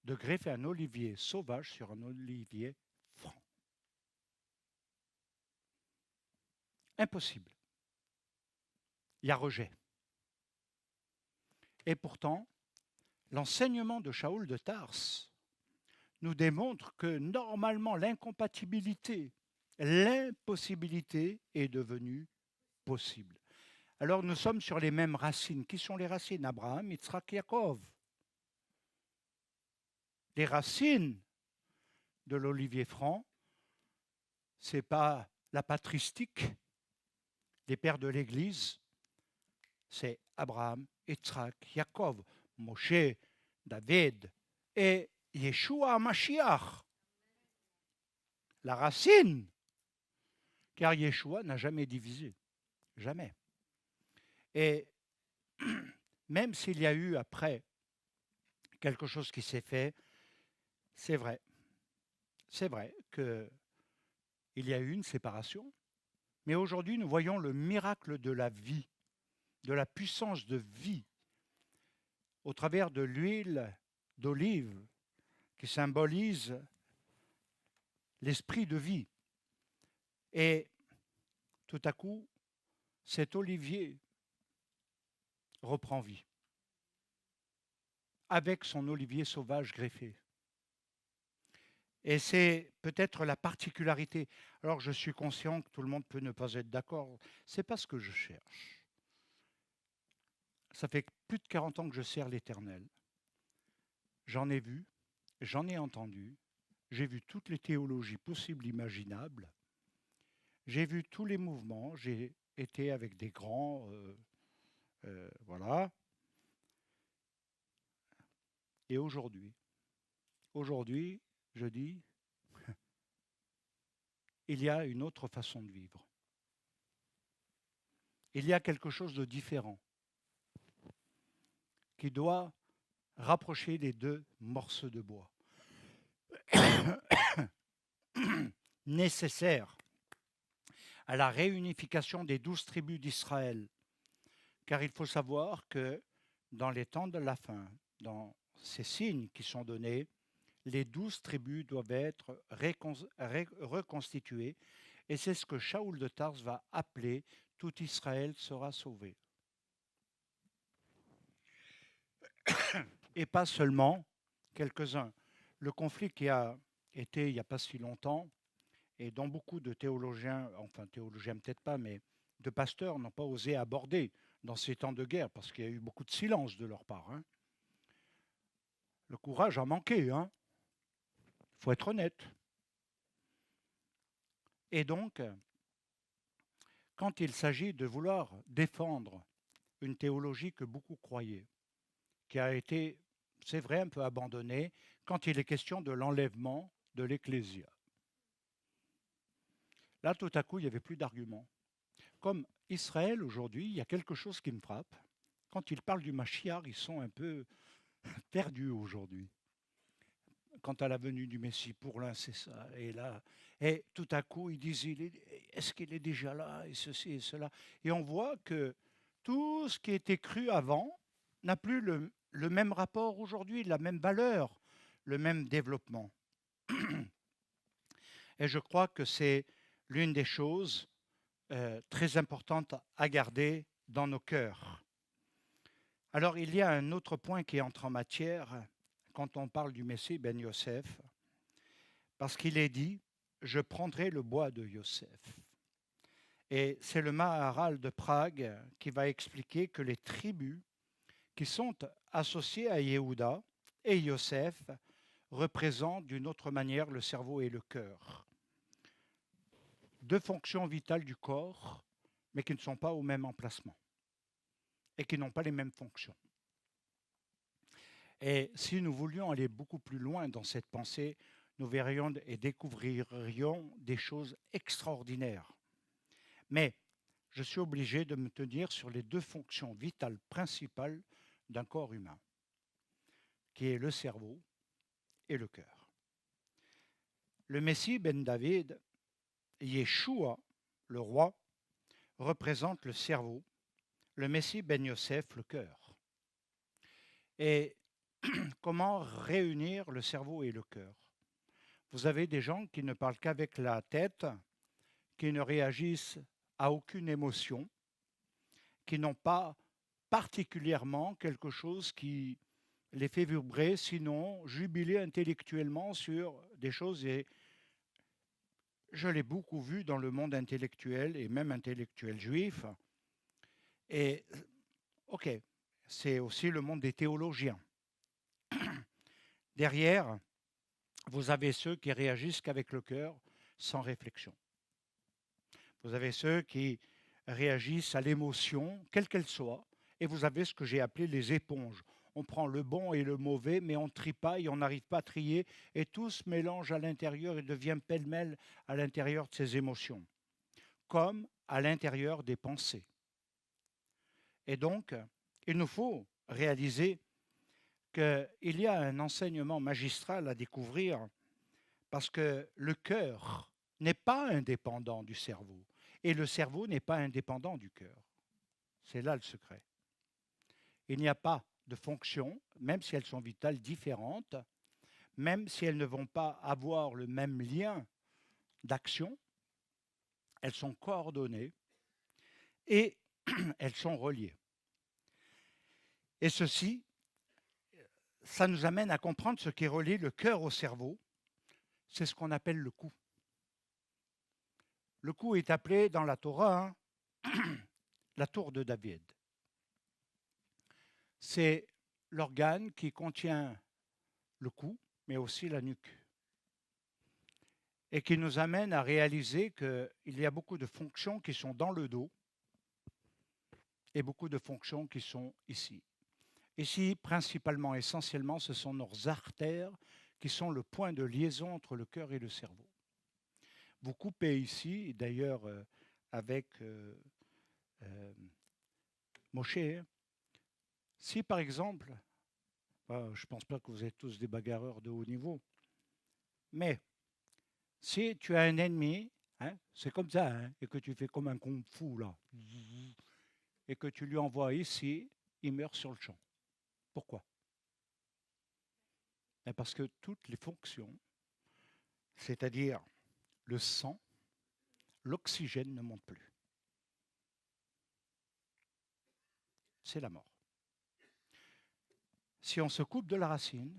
de greffer un olivier sauvage sur un olivier franc. Impossible. Il y a rejet. Et pourtant, l'enseignement de Shaoul de Tarse nous démontre que normalement l'impossibilité est devenue possible. Alors nous sommes sur les mêmes racines. Qui sont les racines? Abraham, Yitzhak, Yaakov. Les racines de l'olivier franc, ce n'est pas la patristique des pères de l'Église, c'est Abraham, Yitzhak, Yaakov, Moshe, David et Yeshua HaMashiach. La racine, car Yeshua n'a jamais divisé, jamais. Et même s'il y a eu après quelque chose qui s'est fait, c'est vrai qu'il y a eu une séparation, mais aujourd'hui nous voyons le miracle de la vie, de la puissance de vie, au travers de l'huile d'olive qui symbolise l'esprit de vie. Et tout à coup, cet olivier reprend vie, avec son olivier sauvage greffé. Et c'est peut-être la particularité. Alors je suis conscient que tout le monde peut ne pas être d'accord. Ce n'est pas ce que je cherche. Ça fait plus de 40 ans que je sers l'Éternel. J'en ai vu, j'en ai entendu, j'ai vu toutes les théologies possibles, imaginables, j'ai vu tous les mouvements, j'ai été avec des grands, voilà. Et aujourd'hui, je dis, il y a une autre façon de vivre. Il y a quelque chose de différent qui doit rapprocher les deux morceaux de bois nécessaires à la réunification des 12 tribus d'Israël. Car il faut savoir que dans les temps de la fin, dans ces signes qui sont donnés, les 12 tribus doivent être reconstituées. Et c'est ce que Shaoul de Tars va appeler « Tout Israël sera sauvé ». Et pas seulement quelques-uns. Le conflit qui a été il n'y a pas si longtemps, et dont beaucoup de théologiens, enfin théologiens peut-être pas, mais de pasteurs n'ont pas osé aborder dans ces temps de guerre, parce qu'il y a eu beaucoup de silence de leur part. Hein. Le courage a manqué, hein. Il faut être honnête. Et donc, quand il s'agit de vouloir défendre une théologie que beaucoup croyaient, qui a été, c'est vrai, un peu abandonnée, quand il est question de l'enlèvement de l'Ecclésia. Là, tout à coup, il n'y avait plus d'arguments. Comme Israël, aujourd'hui, il y a quelque chose qui me frappe. Quand ils parlent du Mashiach, ils sont un peu perdus aujourd'hui. Quant à la venue du Messie, pour l'un, c'est ça. Et tout à coup, ils disent, est-ce qu'il est déjà là, et ceci et cela. Et on voit que tout ce qui était cru avant n'a plus le même rapport aujourd'hui, la même valeur, le même développement. Et je crois que c'est l'une des choses très importantes à garder dans nos cœurs. Alors, il y a un autre point qui entre en matière quand on parle du Messie ben Yosef, parce qu'il est dit « Je prendrai le bois de Yosef ». Et c'est le Maharal de Prague qui va expliquer que les tribus qui sont associées à Yehuda et Yosef représentent d'une autre manière le cerveau et le cœur. Deux fonctions vitales du corps, mais qui ne sont pas au même emplacement et qui n'ont pas les mêmes fonctions. Et si nous voulions aller beaucoup plus loin dans cette pensée, nous verrions et découvririons des choses extraordinaires. Mais je suis obligé de me tenir sur les deux fonctions vitales principales d'un corps humain, qui est le cerveau et le cœur. Le Messie ben David, Yeshua, le roi, représente le cerveau, le Messie ben Yosef, le cœur. Et comment réunir le cerveau et le cœur? Vous avez des gens qui ne parlent qu'avec la tête, qui ne réagissent à aucune émotion, qui n'ont pas particulièrement quelque chose qui les fait vibrer, sinon jubiler intellectuellement sur des choses. Et je l'ai beaucoup vu dans le monde intellectuel et même intellectuel juif. Et ok, c'est aussi le monde des théologiens. Derrière, vous avez ceux qui réagissent qu'avec le cœur, sans réflexion. Vous avez ceux qui réagissent à l'émotion, quelle qu'elle soit, et vous avez ce que j'ai appelé les éponges. On prend le bon et le mauvais, mais on ne trie pas et on n'arrive pas à trier, et tout se mélange à l'intérieur et devient pêle-mêle à l'intérieur de ces émotions, comme à l'intérieur des pensées. Et donc, il nous faut réaliser qu'il y a un enseignement magistral à découvrir, parce que le cœur n'est pas indépendant du cerveau, et le cerveau n'est pas indépendant du cœur. C'est là le secret. Il n'y a pas de fonctions, même si elles sont vitales, différentes, même si elles ne vont pas avoir le même lien d'action, elles sont coordonnées et elles sont reliées. Et ceci, ça nous amène à comprendre ce qui relie le cœur au cerveau. C'est ce qu'on appelle le cou. Le cou est appelé dans la Torah la tour de David. C'est l'organe qui contient le cou, mais aussi la nuque. et qui nous amène à réaliser qu'il y a beaucoup de fonctions qui sont dans le dos et beaucoup de fonctions qui sont ici. Ici, principalement, essentiellement, ce sont nos artères qui sont le point de liaison entre le cœur et le cerveau. Vous coupez ici, et d'ailleurs avec Moshe, si par exemple, je ne pense pas que vous êtes tous des bagarreurs de haut niveau, mais si tu as un ennemi, hein, c'est comme ça, hein, et que tu fais comme un kung-fu là, et que tu lui envoies ici, il meurt sur le champ. Pourquoi? Parce que toutes les fonctions, c'est-à-dire le sang, l'oxygène ne monte plus. C'est la mort. Si on se coupe de la racine,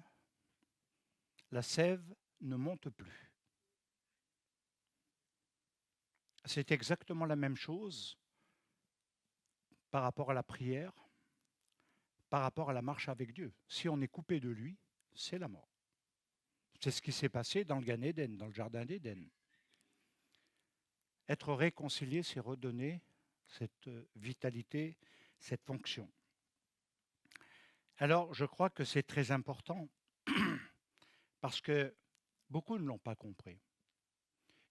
la sève ne monte plus. C'est exactement la même chose par rapport à la prière, par rapport à la marche avec Dieu. Si on est coupé de lui, c'est la mort. C'est ce qui s'est passé dans le Gan Eden, dans le jardin d'Éden. Être réconcilié, c'est redonner cette vitalité, cette fonction. Alors, je crois que c'est très important parce que beaucoup ne l'ont pas compris.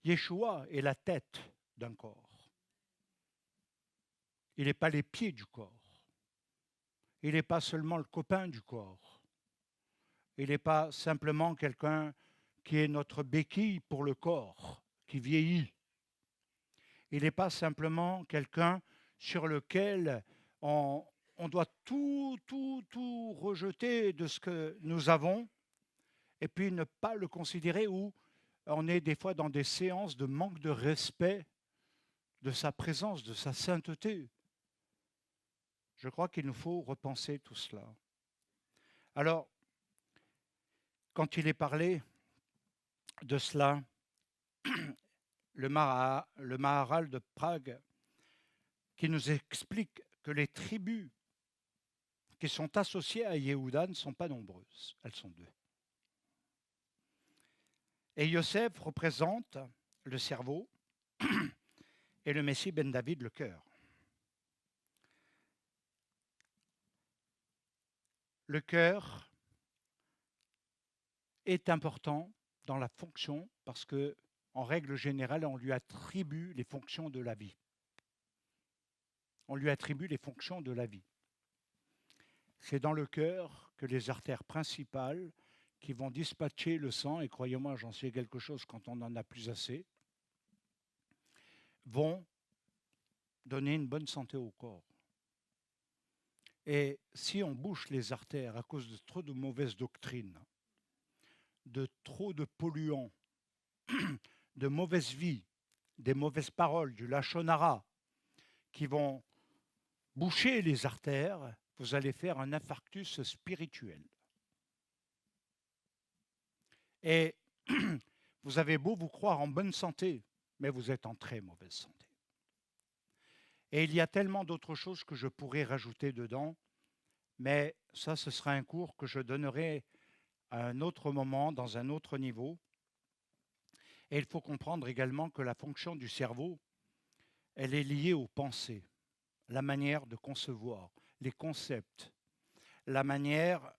Yeshua est la tête d'un corps. Il n'est pas les pieds du corps. Il n'est pas seulement le copain du corps. Il n'est pas simplement quelqu'un qui est notre béquille pour le corps, qui vieillit. Il n'est pas simplement quelqu'un sur lequel on doit tout rejeter de ce que nous avons et puis ne pas le considérer, où on est des fois dans des séances de manque de respect de sa présence, de sa sainteté. Je crois qu'il nous faut repenser tout cela. Alors, quand il est parlé de cela, le Maharal de Prague, qui nous explique que les tribus qui sont associées à Yehuda ne sont pas nombreuses, elles sont 2. Et Yosef représente le cerveau et le Messie Ben David le cœur. Le cœur est important dans la fonction parce que, en règle générale, on lui attribue les fonctions de la vie. On lui attribue les fonctions de la vie. C'est dans le cœur que les artères principales qui vont dispatcher le sang, et croyez-moi, j'en sais quelque chose quand on en a plus assez, vont donner une bonne santé au corps. Et si on bouche les artères à cause de trop de mauvaises doctrines, de trop de polluants, de mauvaise vie, des mauvaises paroles, du lachon hara, qui vont boucher les artères, vous allez faire un infarctus spirituel. Et vous avez beau vous croire en bonne santé, mais vous êtes en très mauvaise santé. Et il y a tellement d'autres choses que je pourrais rajouter dedans, mais ça, ce sera un cours que je donnerai à un autre moment, dans un autre niveau. Et il faut comprendre également que la fonction du cerveau, elle est liée aux pensées, la manière de concevoir, les concepts, la manière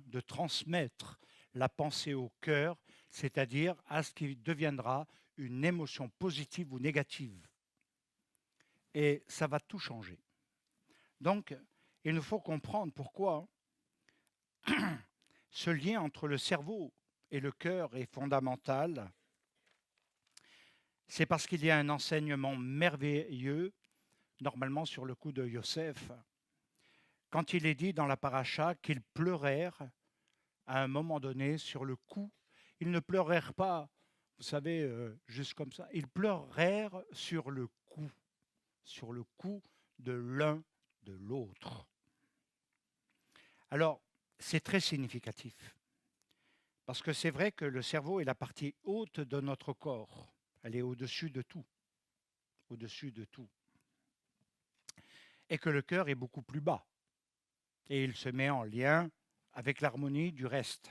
de transmettre la pensée au cœur, c'est-à-dire à ce qui deviendra une émotion positive ou négative. Et ça va tout changer. Donc, il nous faut comprendre pourquoi ce lien entre le cerveau et le cœur est fondamental. C'est parce qu'il y a un enseignement merveilleux, normalement sur le coup de Yosef, quand il est dit dans la paracha qu'ils pleurèrent à un moment donné sur le coup. Ils ne pleurèrent pas, vous savez, juste comme ça. Ils pleurèrent sur le coup de l'un de l'autre. Alors, c'est très significatif, parce que c'est vrai que le cerveau est la partie haute de notre corps. Elle est au-dessus de tout, au-dessus de tout. Et que le cœur est beaucoup plus bas. Et il se met en lien avec l'harmonie du reste.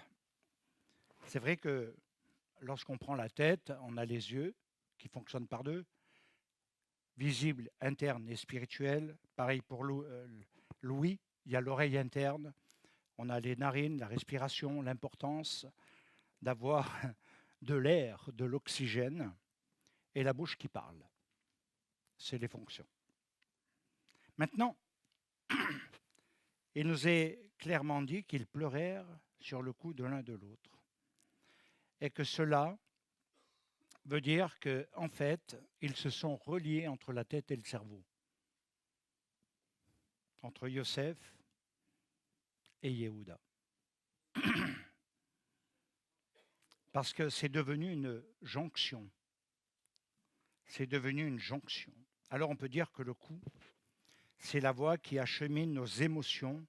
C'est vrai que lorsqu'on prend la tête, on a les yeux qui fonctionnent par deux, visible, interne et spirituel. Pareil pour l'ouïe, il y a l'oreille interne, on a les narines, la respiration, l'importance d'avoir de l'air, de l'oxygène, et la bouche qui parle. C'est les fonctions. Maintenant, il nous est clairement dit qu'ils pleurèrent sur le cou de l'un de l'autre. Et que cela veut dire qu'en fait, ils se sont reliés entre la tête et le cerveau. Entre Yosef et Yehuda. Parce que c'est devenu une jonction. C'est devenu une jonction. Alors on peut dire que le cou, c'est la voie qui achemine nos émotions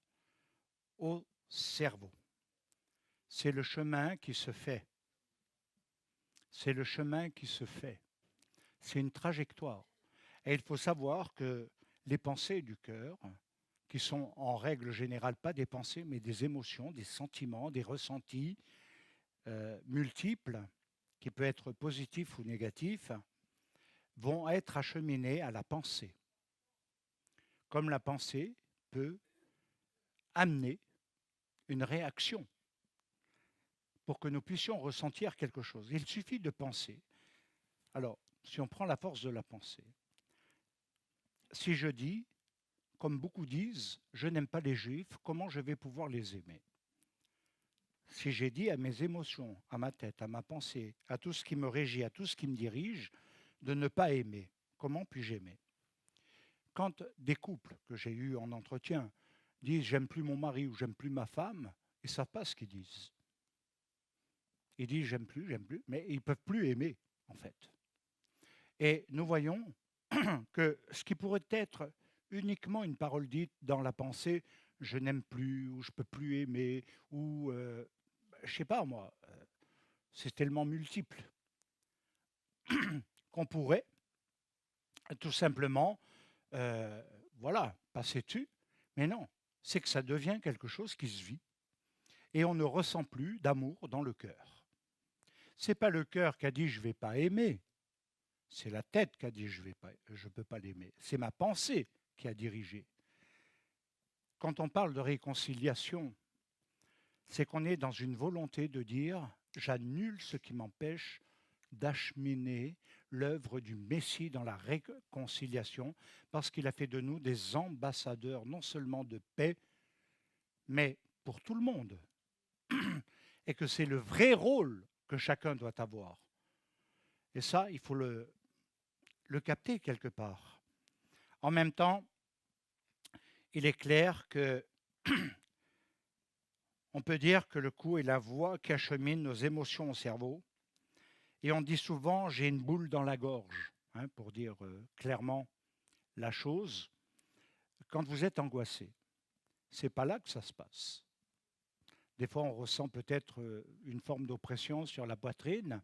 au cerveau. C'est le chemin qui se fait. C'est le chemin qui se fait. C'est une trajectoire. Et il faut savoir que les pensées du cœur, qui sont en règle générale pas des pensées, mais des émotions, des sentiments, des ressentis multiples, qui peuvent être positifs ou négatifs, vont être acheminés à la pensée. Comme la pensée peut amener une réaction pour que nous puissions ressentir quelque chose. Il suffit de penser. Alors, si on prend la force de la pensée, si je dis, comme beaucoup disent, je n'aime pas les juifs, comment je vais pouvoir les aimer? Si j'ai dit à mes émotions, à ma tête, à ma pensée, à tout ce qui me régit, à tout ce qui me dirige, de ne pas aimer, comment puis-je aimer? Quand des couples que j'ai eus en entretien disent j'aime plus mon mari ou j'aime plus ma femme, ils ne savent pas ce qu'ils disent. Ils disent j'aime plus, mais ils ne peuvent plus aimer, en fait. Et nous voyons que ce qui pourrait être uniquement une parole dite dans la pensée, je n'aime plus, ou je ne peux plus aimer, ou je ne sais pas moi, c'est tellement multiple qu'on pourrait tout simplement passer dessus. Mais non, c'est que ça devient quelque chose qui se vit. Et on ne ressent plus d'amour dans le cœur. Ce n'est pas le cœur qui a dit je ne vais pas aimer, c'est la tête qui a dit je ne peux pas l'aimer. C'est ma pensée qui a dirigé. Quand on parle de réconciliation, c'est qu'on est dans une volonté de dire j'annule ce qui m'empêche d'acheminer l'œuvre du Messie dans la réconciliation, parce qu'il a fait de nous des ambassadeurs non seulement de paix, mais pour tout le monde. Et que c'est le vrai rôle que chacun doit avoir. Et ça, il faut le capter quelque part. En même temps, il est clair que on peut dire que le cou est la voie qui achemine nos émotions au cerveau. Et on dit souvent, j'ai une boule dans la gorge, pour dire clairement la chose. Quand vous êtes angoissé, ce n'est pas là que ça se passe. Des fois, on ressent peut-être une forme d'oppression sur la poitrine,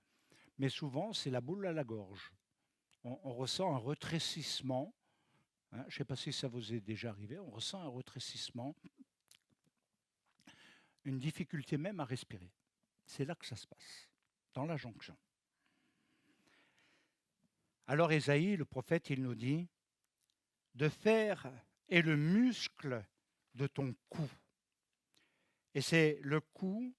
mais souvent, c'est la boule à la gorge. On ressent un retrécissement. Je ne sais pas si ça vous est déjà arrivé. On ressent un retrécissement, une difficulté même à respirer. C'est là que ça se passe, dans la jonction. Alors Ésaïe, le prophète, il nous dit, de fer est le muscle de ton cou. Et c'est le cou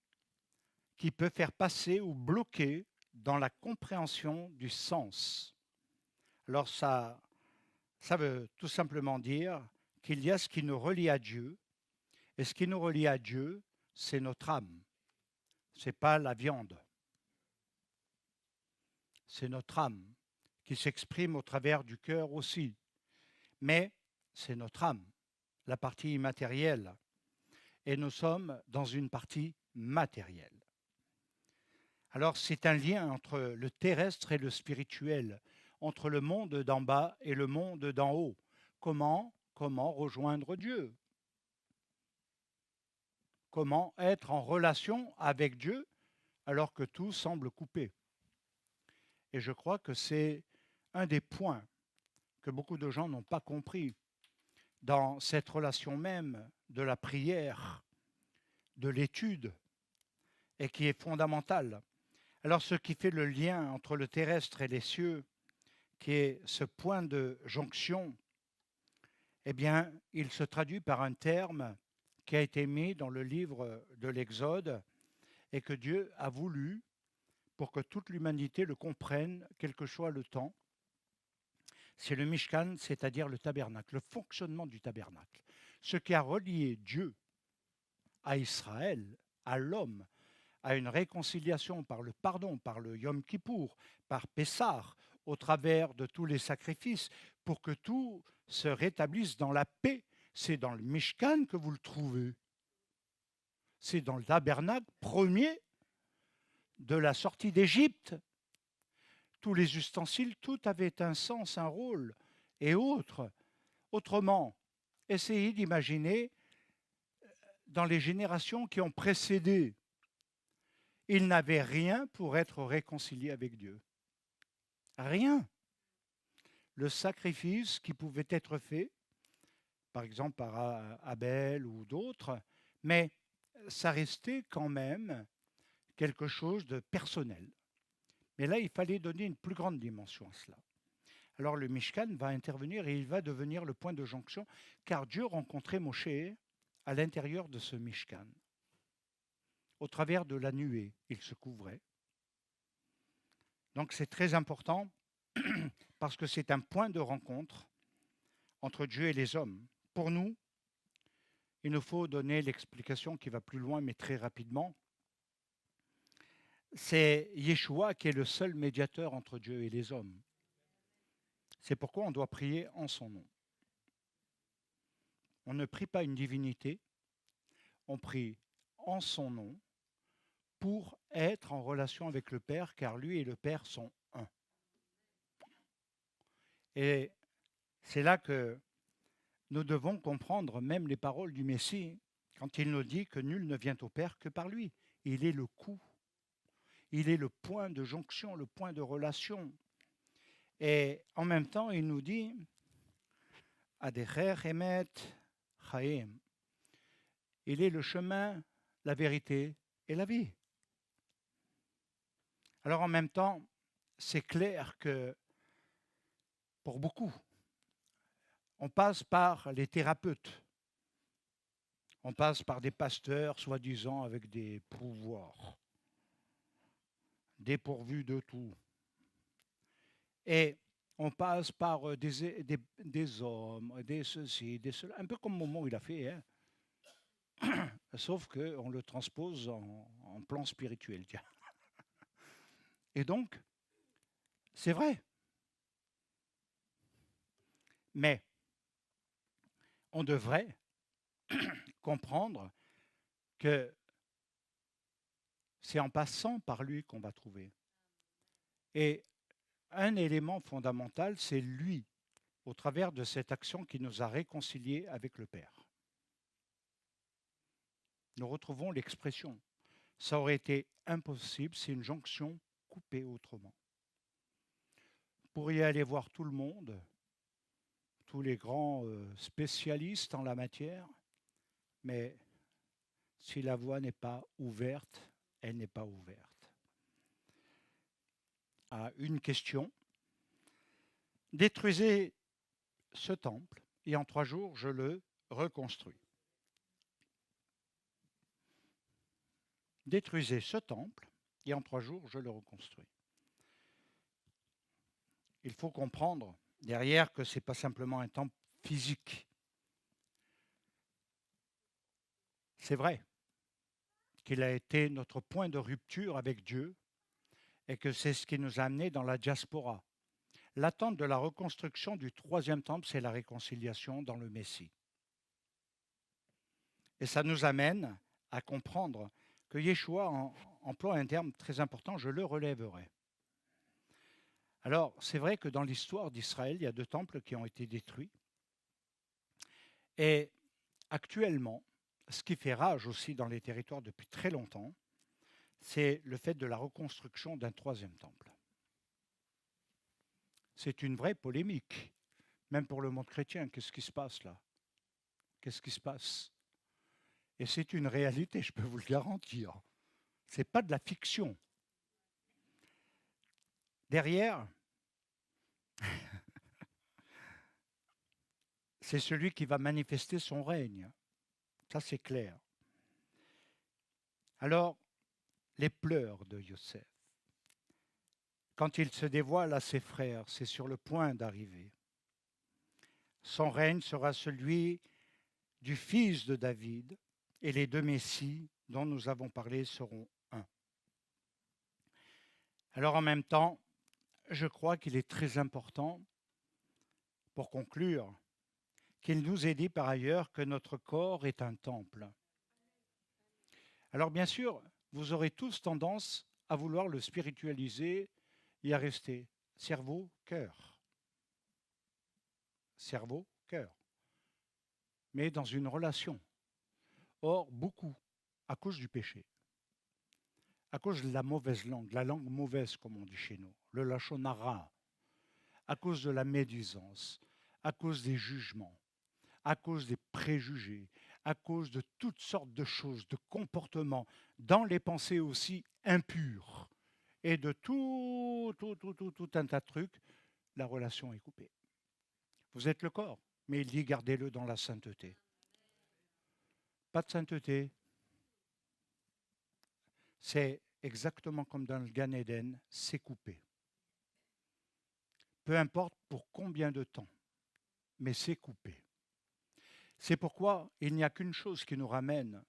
qui peut faire passer ou bloquer dans la compréhension du sens. Alors ça veut tout simplement dire qu'il y a ce qui nous relie à Dieu, et ce qui nous relie à Dieu, c'est notre âme. Ce n'est pas la viande. C'est notre âme qui s'exprime au travers du cœur aussi. Mais c'est notre âme, la partie immatérielle. Et nous sommes dans une partie matérielle. Alors c'est un lien entre le terrestre et le spirituel, entre le monde d'en bas et le monde d'en haut. Comment rejoindre Dieu? Comment être en relation avec Dieu alors que tout semble coupé? Et je crois que c'est un des points que beaucoup de gens n'ont pas compris dans cette relation même de la prière, de l'étude, et qui est fondamentale. Alors ce qui fait le lien entre le terrestre et les cieux, qui est ce point de jonction, eh bien, il se traduit par un terme qui a été mis dans le livre de l'Exode et que Dieu a voulu pour que toute l'humanité le comprenne, quel que soit le temps. C'est le Mishkan, c'est-à-dire le tabernacle, le fonctionnement du tabernacle. Ce qui a relié Dieu à Israël, à l'homme, à une réconciliation par le pardon, par le Yom Kippour, par Pessah, au travers de tous les sacrifices, pour que tout se rétablisse dans la paix. C'est dans le Mishkan que vous le trouvez. C'est dans le tabernacle premier de la sortie d'Égypte. Tous les ustensiles, tout avait un sens, un rôle et autre. Autrement, essayez d'imaginer dans les générations qui ont précédé, ils n'avaient rien pour être réconciliés avec Dieu. Rien. Le sacrifice qui pouvait être fait, par exemple par Abel ou d'autres, mais ça restait quand même quelque chose de personnel. Mais là, il fallait donner une plus grande dimension à cela. Alors le Mishkan va intervenir et il va devenir le point de jonction, car Dieu rencontrait Moshe à l'intérieur de ce Mishkan. Au travers de la nuée, il se couvrait. Donc c'est très important parce que c'est un point de rencontre entre Dieu et les hommes. Pour nous, il nous faut donner l'explication qui va plus loin, mais très rapidement. C'est Yeshua qui est le seul médiateur entre Dieu et les hommes. C'est pourquoi on doit prier en son nom. On ne prie pas une divinité, on prie en son nom pour être en relation avec le Père, car lui et le Père sont un. Et c'est là que nous devons comprendre même les paroles du Messie quand il nous dit que nul ne vient au Père que par lui. Il est le coup, il est le point de jonction, le point de relation. Et en même temps, il nous dit Adecher Emet Chaim. Il est le chemin, la vérité et la vie. Alors en même temps, c'est clair que pour beaucoup, on passe par les thérapeutes, on passe par des pasteurs soi-disant avec des pouvoirs, dépourvus de tout. Et on passe par des hommes, des ceci, des cela, un peu comme Momo il a fait, hein. Sauf qu'on le transpose en plan spirituel. Tiens. Et donc, c'est vrai. Mais on devrait comprendre que c'est en passant par lui qu'on va trouver. Et un élément fondamental, c'est lui, au travers de cette action qui nous a réconciliés avec le Père. Nous retrouvons l'expression. Ça aurait été impossible, c'est une jonction coupée autrement. Vous pourriez aller voir tout le monde, tous les grands spécialistes en la matière, mais si la voie n'est pas ouverte, elle n'est pas ouverte. À une question, détruisez ce temple et en 3 jours, je le reconstruis. Détruisez ce temple et en 3 jours, je le reconstruis. Il faut comprendre derrière que ce n'est pas simplement un temple physique. C'est vrai qu'il a été notre point de rupture avec Dieu et que c'est ce qui nous a amenés dans la diaspora. L'attente de la reconstruction du 3e temple, c'est la réconciliation dans le Messie. Et ça nous amène à comprendre que Yeshua emploie un terme très important, je le relèverai. Alors, c'est vrai que dans l'histoire d'Israël, il y a 2 temples qui ont été détruits. Et actuellement, ce qui fait rage aussi dans les territoires depuis très longtemps, c'est le fait de la reconstruction d'un 3e temple. C'est une vraie polémique, même pour le monde chrétien. Qu'est-ce qui se passe là? Qu'est-ce qui se passe? Et c'est une réalité, je peux vous le garantir. Ce n'est pas de la fiction. Derrière, c'est celui qui va manifester son règne. Ça, c'est clair. Alors, les pleurs de Yosef, quand il se dévoile à ses frères, c'est sur le point d'arriver. Son règne sera celui du fils de David, et les deux Messies dont nous avons parlé seront un. Alors en même temps, je crois qu'il est très important, pour conclure, qu'il nous ait dit par ailleurs que notre corps est un temple. Alors bien sûr, vous aurez tous tendance à vouloir le spiritualiser et à rester cerveau, cœur. Cerveau, cœur. Mais dans une relation. Or, beaucoup, à cause du péché, à cause de la mauvaise langue, la langue mauvaise comme on dit chez nous, le lachon hara, à cause de la médisance, à cause des jugements, à cause des préjugés, à cause de toutes sortes de choses, de comportements, dans les pensées aussi impures, et de tout un tas de trucs, la relation est coupée. Vous êtes le corps, mais il dit gardez-le dans la sainteté. Pas de sainteté. C'est exactement comme dans le Gan Eden, c'est coupé. Peu importe pour combien de temps, mais c'est coupé. C'est pourquoi il n'y a qu'une chose qui nous ramène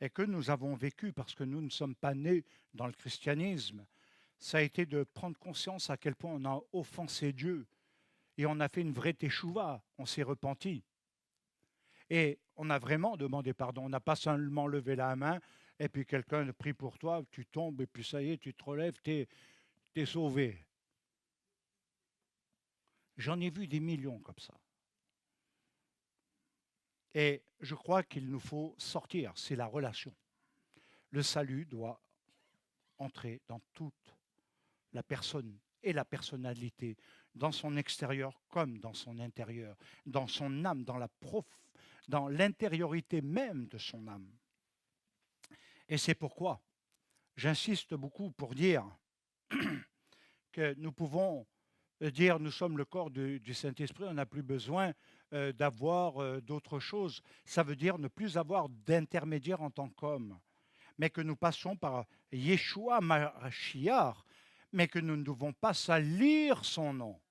et que nous avons vécu parce que nous ne sommes pas nés dans le christianisme, ça a été de prendre conscience à quel point on a offensé Dieu et on a fait une vraie teshuva, on s'est repenti. Et on a vraiment demandé pardon, on n'a pas seulement levé la main et puis quelqu'un prie pour toi, tu tombes et puis ça y est, tu te relèves, t'es sauvé. J'en ai vu des millions comme ça. Et je crois qu'il nous faut sortir, c'est la relation. Le salut doit entrer dans toute la personne et la personnalité, dans son extérieur comme dans son intérieur, dans son âme, dans l'intériorité même de son âme. Et c'est pourquoi j'insiste beaucoup pour dire que nous pouvons dire nous sommes le corps du Saint-Esprit, on n'a plus besoin d'avoir d'autres choses. Ça veut dire ne plus avoir d'intermédiaire en tant qu'homme, mais que nous passons par Yeshua Mashiach, mais que nous ne devons pas salir son nom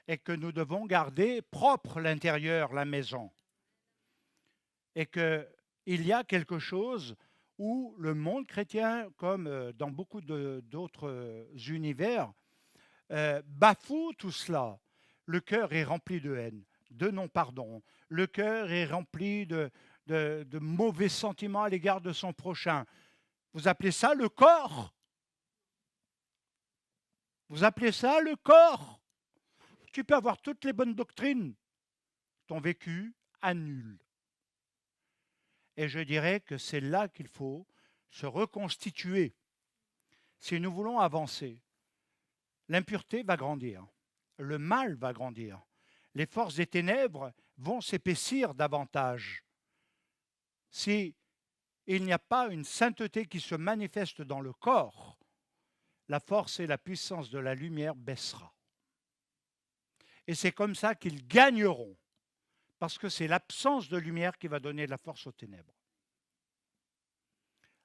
et que nous devons garder propre l'intérieur, la maison. Et qu'il y a quelque chose où le monde chrétien, comme dans beaucoup d'autres univers, bafoue tout cela. Le cœur est rempli de haine, de non-pardon. Le cœur est rempli de mauvais sentiments à l'égard de son prochain. Vous appelez ça le corps? Vous appelez ça le corps? Tu peux avoir toutes les bonnes doctrines. Ton vécu annule. Et je dirais que c'est là qu'il faut se reconstituer. Si nous voulons avancer, l'impureté va grandir, le mal va grandir, les forces des ténèbres vont s'épaissir davantage. Si il n'y a pas une sainteté qui se manifeste dans le corps, la force et la puissance de la lumière baissera. Et c'est comme ça qu'ils gagneront, parce que c'est l'absence de lumière qui va donner la force aux ténèbres.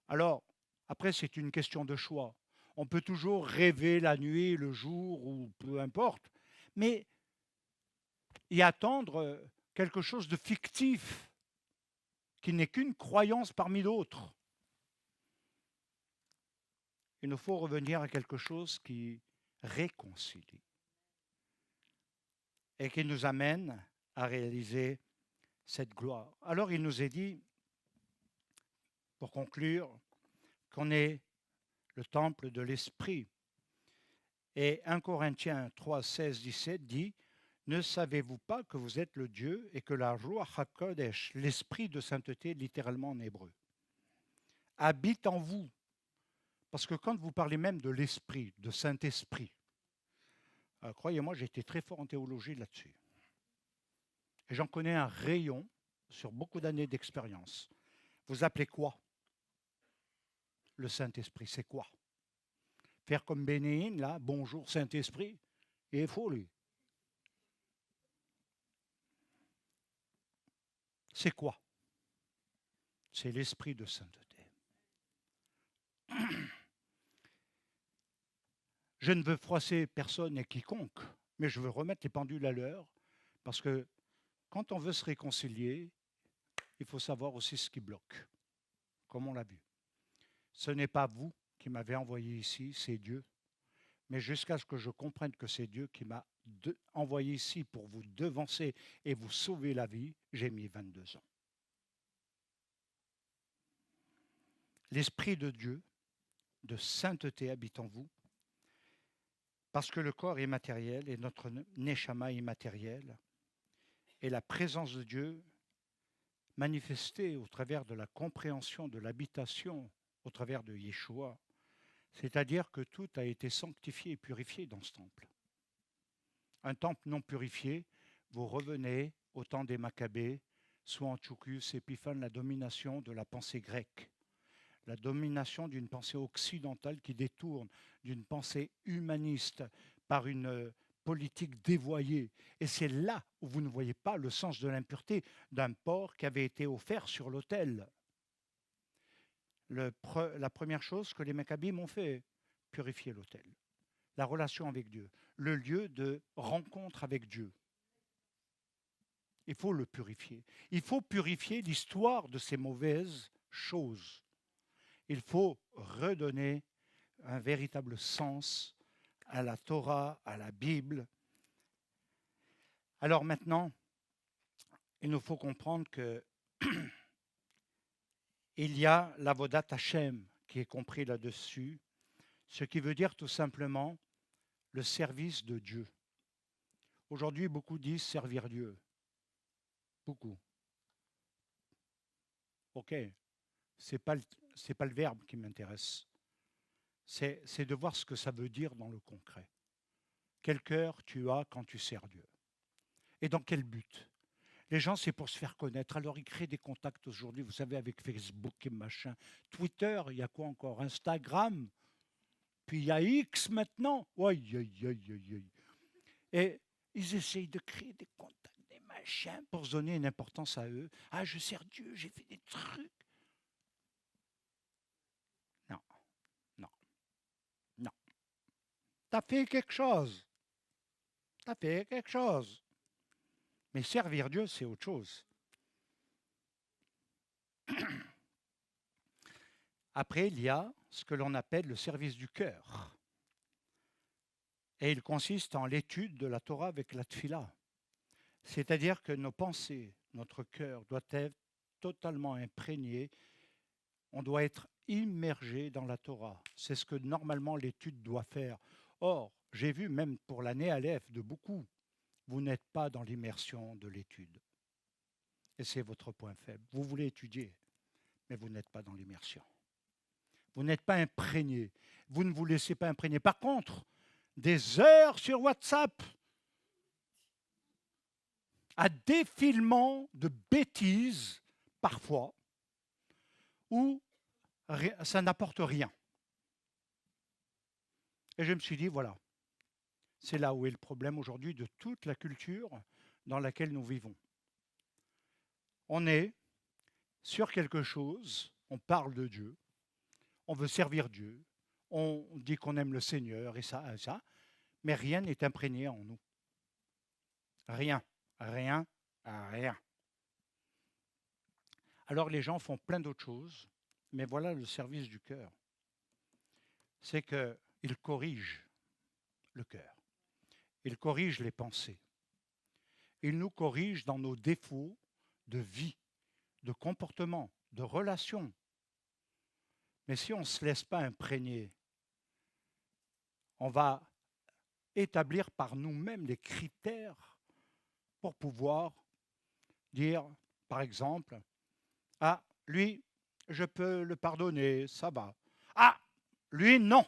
Alors, après, c'est une question de choix. On peut toujours rêver la nuit, le jour, ou peu importe, mais y attendre quelque chose de fictif, qui n'est qu'une croyance parmi d'autres. Il nous faut revenir à quelque chose qui réconcilie et qui nous amène à réaliser cette gloire. Alors il nous est dit, pour conclure, qu'on est le temple de l'Esprit. Et 1 Corinthiens 3, 16, 17 dit, « Ne savez-vous pas que vous êtes le Dieu et que la Ruach HaKodesh, l'Esprit de sainteté, littéralement en hébreu, habite en vous ?» Parce que quand vous parlez même de l'Esprit, de Saint-Esprit, croyez-moi, j'ai été très fort en théologie là-dessus. Et j'en connais un rayon sur beaucoup d'années d'expérience. Vous appelez quoi le Saint-Esprit? C'est quoi? faire comme Bénéine, là, bonjour Saint-Esprit, il est faux, lui. C'est quoi? C'est l'esprit de sainteté. Je ne veux froisser personne et quiconque, mais je veux remettre les pendules à l'heure, parce que quand on veut se réconcilier, il faut savoir aussi ce qui bloque, comme on l'a vu. Ce n'est pas vous qui m'avez envoyé ici, c'est Dieu. Mais jusqu'à ce que je comprenne que c'est Dieu qui m'a envoyé ici pour vous devancer et vous sauver la vie, j'ai mis 22 ans. L'Esprit de Dieu, de sainteté habite en vous, parce que le corps est matériel et notre neshama est immatériel, et la présence de Dieu manifestée au travers de la compréhension de l'habitation au travers de Yeshua, c'est-à-dire que tout a été sanctifié et purifié dans ce temple. Un temple non purifié, vous revenez au temps des Maccabées, sous Antiochus Épiphane, la domination de la pensée grecque, la domination d'une pensée occidentale qui détourne d'une pensée humaniste par une politique dévoyée. Et c'est là où vous ne voyez pas le sens de l'impureté d'un porc qui avait été offert sur l'autel. La première chose que les Maccabées ont fait, purifier l'autel. La relation avec Dieu, le lieu de rencontre avec Dieu. Il faut le purifier. Il faut purifier l'histoire de ces mauvaises choses. Il faut redonner un véritable sens à la Torah, à la Bible. Alors maintenant, il nous faut comprendre que il y a l'avodat Hashem qui est compris là-dessus, ce qui veut dire tout simplement le service de Dieu. Aujourd'hui, beaucoup disent servir Dieu. Beaucoup. Ok, c'est pas le verbe qui m'intéresse. C'est de voir ce que ça veut dire dans le concret. Quel cœur tu as quand tu sers Dieu? Et dans quel but? Les gens, c'est pour se faire connaître. Alors, ils créent des contacts aujourd'hui, vous savez, avec Facebook et machin. Twitter, il y a quoi encore? Instagram. Puis il y a X maintenant. Aïe, aïe, aïe, aïe, aïe. Et ils essayent de créer des contacts, des machins, pour se donner une importance à eux. Ah, je sers Dieu, j'ai fait des trucs. Non, non, non. T'as fait quelque chose. T'as fait quelque chose. Mais servir Dieu, c'est autre chose. Après, il y a ce que l'on appelle le service du cœur. Et il consiste en l'étude de la Torah avec la tfila. C'est-à-dire que nos pensées, notre cœur doit être totalement imprégné. On doit être immergé dans la Torah. C'est ce que normalement l'étude doit faire. Or, j'ai vu même pour l'année Aleph de beaucoup, vous n'êtes pas dans l'immersion de l'étude. Et c'est votre point faible. Vous voulez étudier, mais vous n'êtes pas dans l'immersion. Vous n'êtes pas imprégné. Vous ne vous laissez pas imprégner. Par contre, des heures sur WhatsApp, à défilement de bêtises, parfois, où ça n'apporte rien. Et je me suis dit, voilà, c'est là où est le problème aujourd'hui de toute la culture dans laquelle nous vivons. On est sur quelque chose, on parle de Dieu, on veut servir Dieu, on dit qu'on aime le Seigneur et ça, mais rien n'est imprégné en nous. Rien, rien, rien. Alors les gens font plein d'autres choses, mais voilà le service du cœur. C'est qu'il corrige le cœur. Il corrige les pensées. Il nous corrige dans nos défauts de vie, de comportement, de relation. Mais si on ne se laisse pas imprégner, on va établir par nous-mêmes des critères pour pouvoir dire, par exemple, ah, lui, je peux le pardonner, ça va. Ah, lui, non.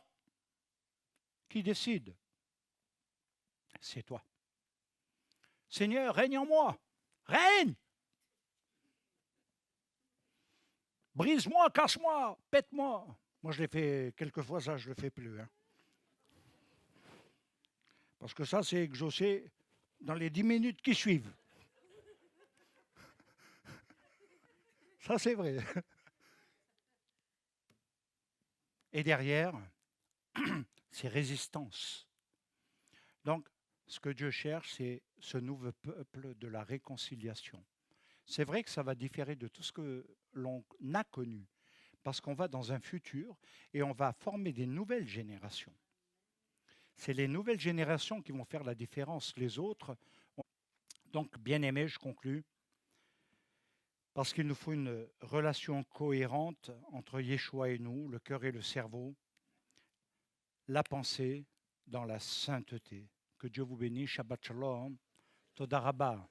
Qui décide? C'est toi. Seigneur, règne en moi. Règne! Brise-moi, casse-moi, pète-moi. Moi, je l'ai fait quelques fois, ça, je ne le fais plus. Hein. Parce que ça, c'est exaucé dans les 10 minutes qui suivent. Ça, c'est vrai. Et derrière, c'est résistance. Donc, ce que Dieu cherche, c'est ce nouveau peuple de la réconciliation. C'est vrai que ça va différer de tout ce que l'on a connu, parce qu'on va dans un futur et on va former des nouvelles générations. C'est les nouvelles générations qui vont faire la différence. Les autres, donc, bien aimé, je conclus, parce qu'il nous faut une relation cohérente entre Yeshua et nous, le cœur et le cerveau, la pensée dans la sainteté. Que Dieu vous bénisse. Shabbat Shalom. Toda Rabba.